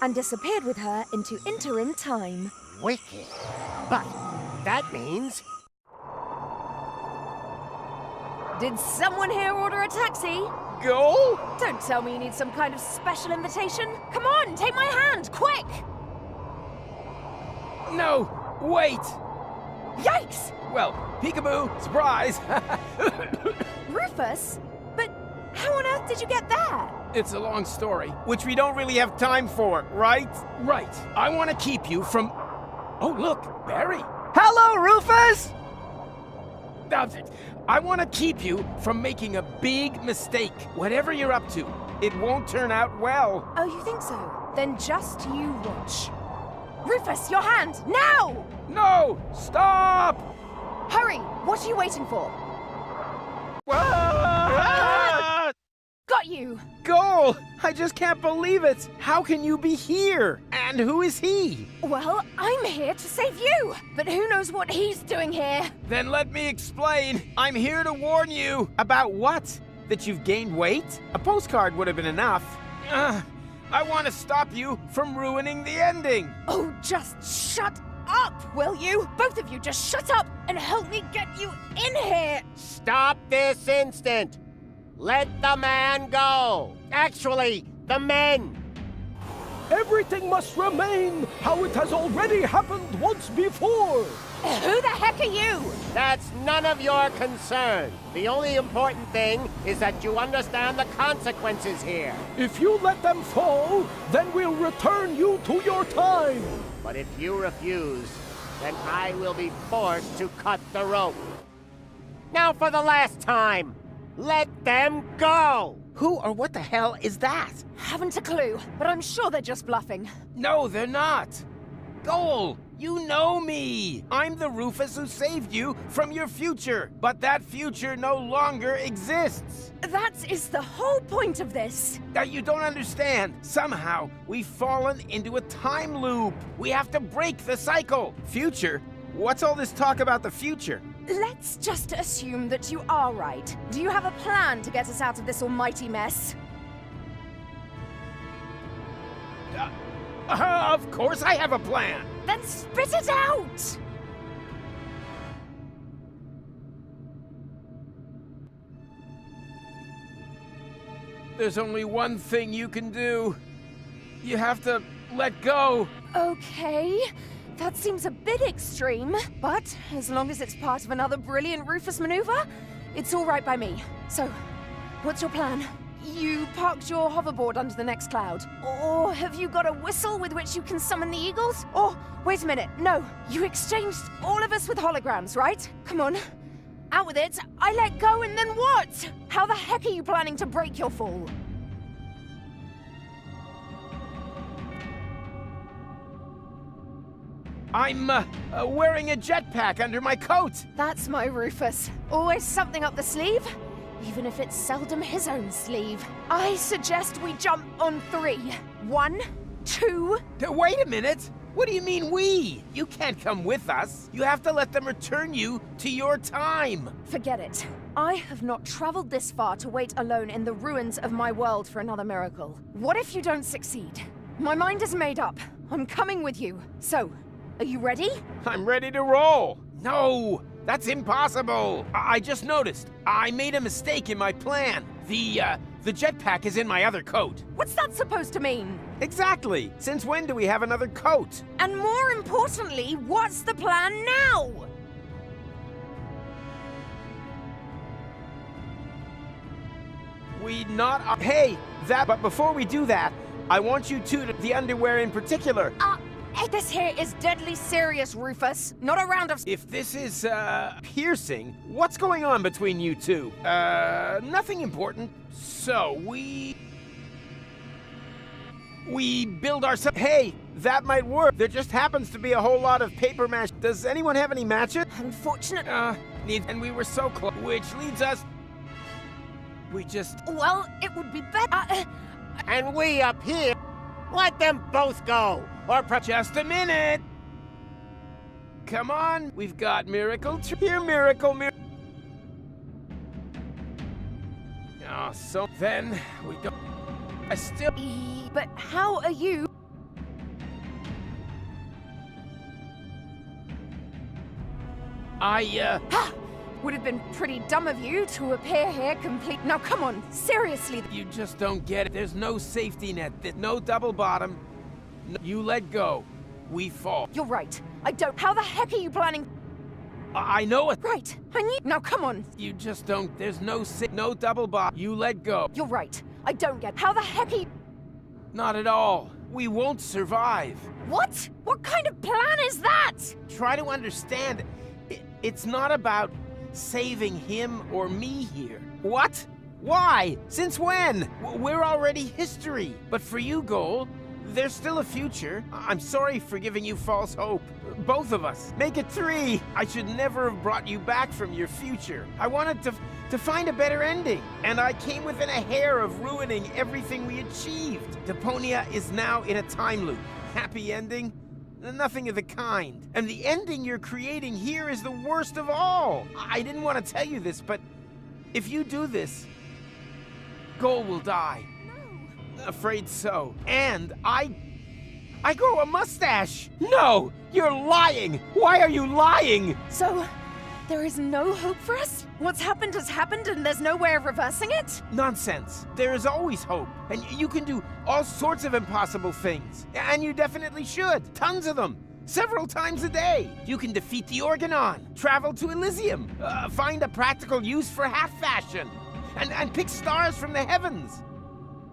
And disappeared with her into interim time. Wicked. But that means... Did someone here order a taxi? Go? Don't tell me you need some kind of special invitation. Come on, take my hand, quick! No, wait! Yikes! Well, peekaboo, surprise! Rufus? But how on earth did you get there? It's a long story, which we don't really have time for, right? Right. I want to keep you from... Oh, look, Barry. Hello, Rufus! I want to keep you from making a big mistake. Whatever you're up to, it won't turn out well. Oh, you think so? Then just you watch. Rufus, your hand, now! No! Stop! Hurry! What are you waiting for? Got you! Goal! I just can't believe it! How can you be here? And who is he? Well, I'm here to save you, but who knows what he's doing here? Then let me explain. I'm here to warn you. About what? That you've gained weight? A postcard would have been enough. I want to stop you from ruining the ending. Oh, just shut up, will you? Both of you just shut up and help me get you in here! Stop this instant! Let the man go! Actually, the men! Everything must remain how it has already happened once before! Who the heck are you? That's none of your concern. The only important thing is that you understand the consequences here. If you let them fall, then we'll return you to your time! But if you refuse, then I will be forced to cut the rope. Now for the last time! Let them go! Who or what the hell is that? Haven't a clue, but I'm sure they're just bluffing. No, they're not. Goal, you know me. I'm the Rufus who saved you from your future, but that future no longer exists. That is the whole point of this. You don't understand. Somehow, we've fallen into a time loop. We have to break the cycle. Future? What's all this talk about the future? Let's just assume that you are right. Do you have a plan to get us out of this almighty mess? Of course I have a plan. Then spit it out! There's only one thing you can do. You have to let go. Okay. That seems a bit extreme, but as long as it's part of another brilliant Rufus maneuver, it's all right by me. So, what's your plan? You parked your hoverboard under the next cloud? Or have you got a whistle with which you can summon the eagles? Or, wait a minute, no, you exchanged all of us with holograms, right? Come on, out with it. I let go and then what? How the heck are you planning to break your fall? I'm, wearing a jetpack under my coat. That's my Rufus. Always something up the sleeve, even if it's seldom his own sleeve. I suggest we jump on 3. 1, 2... Wait a minute! What do you mean we? You can't come with us. You have to let them return you to your time. Forget it. I have not traveled this far to wait alone in the ruins of my world for another miracle. What if you don't succeed? My mind is made up. I'm coming with you. So, are you ready? I'm ready to roll. No, that's impossible. I just noticed. I made a mistake in my plan. The jetpack is in my other coat. What's that supposed to mean? Exactly. Since when do we have another coat? And more importantly, what's the plan now? Hey, but before we do that, I want you two to the underwear in particular. This here is deadly serious, Rufus. Not a round of... If this is, piercing, what's going on between you two? Nothing important. So, we build ourselves... Hey, that might work. There just happens to be a whole lot of paper mache. Does anyone have any matches? Unfortunate... And we were so close. Which leads us... We just... Well, it would be better... And we up here... Let them both go! Or just a minute! Come on, we've got Miracle here, Miracle. Oh, so then we go... I still... But how are you... Would have been pretty dumb of you to appear here complete... Now, come on, seriously. You just don't get it. There's no safety net. There's no double bottom. No, you let go. We fall. You're right. I don't... How the heck are you planning... I know it. Right. I need... Now, come on. You just don't... There's no double bottom. You let go. You're right. I don't get... How the heck are you... Not at all. We won't survive. What? What kind of plan is that? Try to understand. It's not about... saving him or me here. What? Why? Since when? We're already history. But for you, Goal, there's still a future. I'm sorry for giving you false hope. Both of us. Make it 3. I should never have brought you back from your future. I wanted to find a better ending. And I came within a hair of ruining everything we achieved. Deponia is now in a time loop. Happy ending? Nothing of the kind. And the ending you're creating here is the worst of all. I didn't want to tell you this, but if you do this, Goal will die. No. Afraid so. And I grow a mustache. No, you're lying. Why are you lying? So, there is no hope for us? What's happened has happened and there's no way of reversing it? Nonsense. There is always hope. And you can do all sorts of impossible things. And you definitely should. Tons of them. Several times a day. You can defeat the Organon, travel to Elysium, find a practical use for half fashion, and pick stars from the heavens.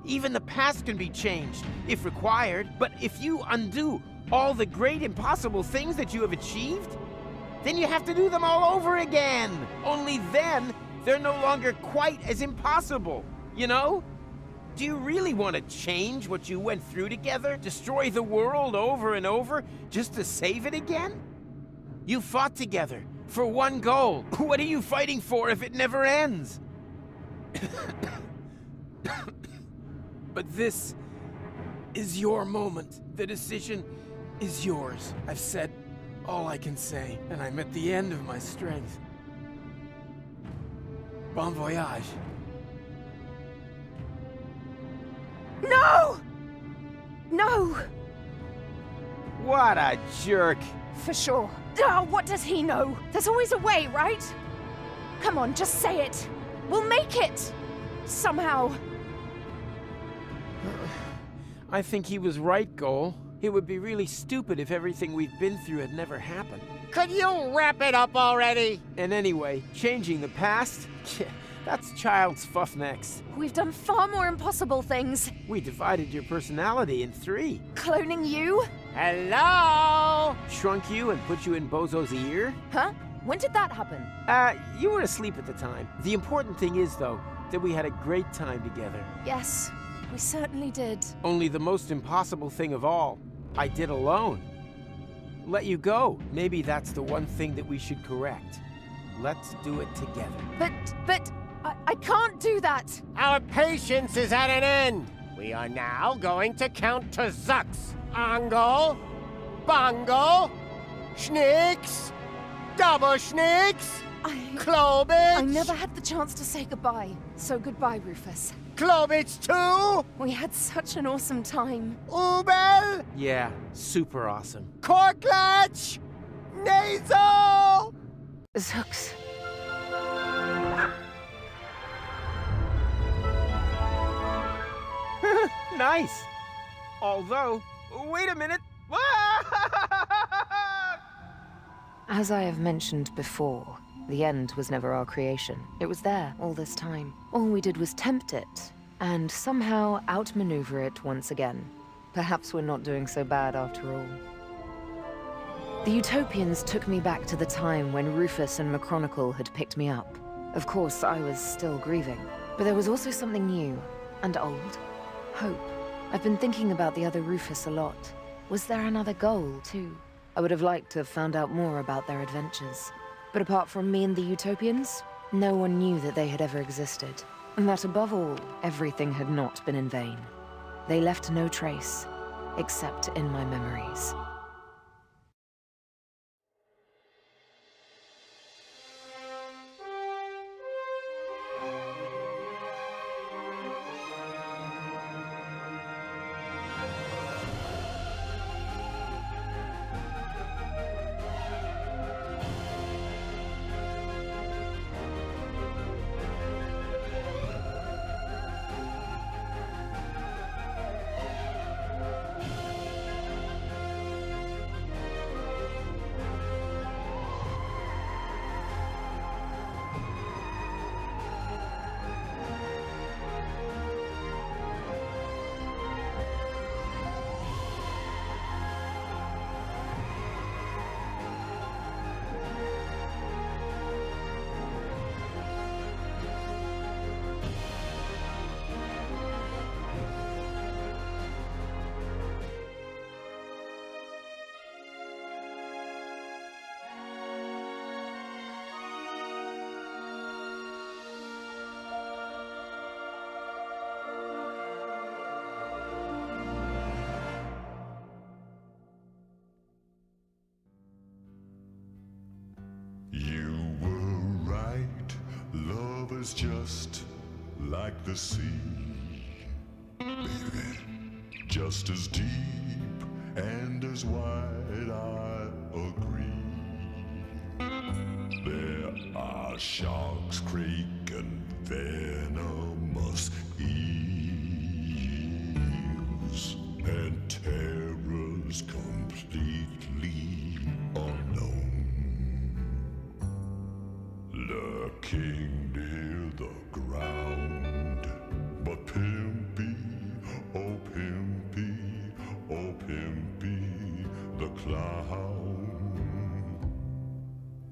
Even the past can be changed, if required. But if you undo all the great impossible things that you have achieved, then you have to do them all over again. Only then, they're no longer quite as impossible, you know? Do you really want to change what you went through together? Destroy the world over and over just to save it again? You fought together for one goal. What are you fighting for if it never ends? But this is your moment. The decision is yours. I've said all I can say, and I'm at the end of my strength. Bon voyage. No! No! What a jerk. For sure. Oh, what does he know? There's always a way, right? Come on, just say it. We'll make it! Somehow. I think he was right, Goal. It would be really stupid if everything we've been through had never happened. Could you wrap it up already? And anyway, changing the past? That's child's fuff next. We've done far more impossible things. We divided your personality in 3. Cloning you? Hello? Shrunk you and put you in Bozo's ear? Huh? When did that happen? You were asleep at the time. The important thing is, though, that we had a great time together. Yes, we certainly did. Only the most impossible thing of all, I did alone. Let you go. Maybe that's the one thing that we should correct. Let's do it together. But I can't do that. Our patience is at an end. We are now going to count to Zux. Angle, Bongo, Schnicks, Double Schnicks, Klobitz. I never had the chance to say goodbye. So goodbye, Rufus. Klobitz too? We had such an awesome time. Ubel? Yeah, super awesome. Korklatch? Nasal? Zux. Nice. Although, wait a minute. As I have mentioned before, the end was never our creation. It was there all this time. All we did was tempt it, and somehow outmaneuver it once again. Perhaps we're not doing so bad after all. The Utopians took me back to the time when Rufus and McChronicle had picked me up. Of course, I was still grieving, but there was also something new and old. Hope. I've been thinking about the other Rufus a lot. Was there another goal, too? I would have liked to have found out more about their adventures. But apart from me and the Utopians, no one knew that they had ever existed. And that above all, everything had not been in vain. They left no trace, except in my memories. You were right, love is just like the sea, baby, just as deep and as wide, I agree. There are sharks, crake, and venomous eels, and terrors completely unknown, lurking near the ground. But Pimpy, oh Pimpy, oh Pimpy, the clown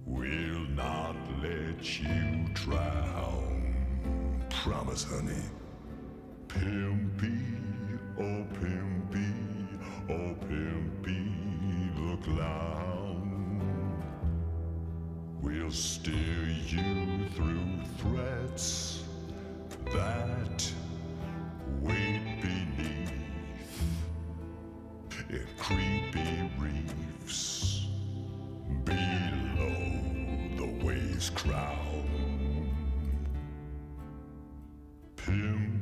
will not let you drown. Promise, honey. Pimpy, oh Pimpy, oh Pimpy, the clown will steer you through threats that wait beneath in creepy reefs below the waves' crown. Pimp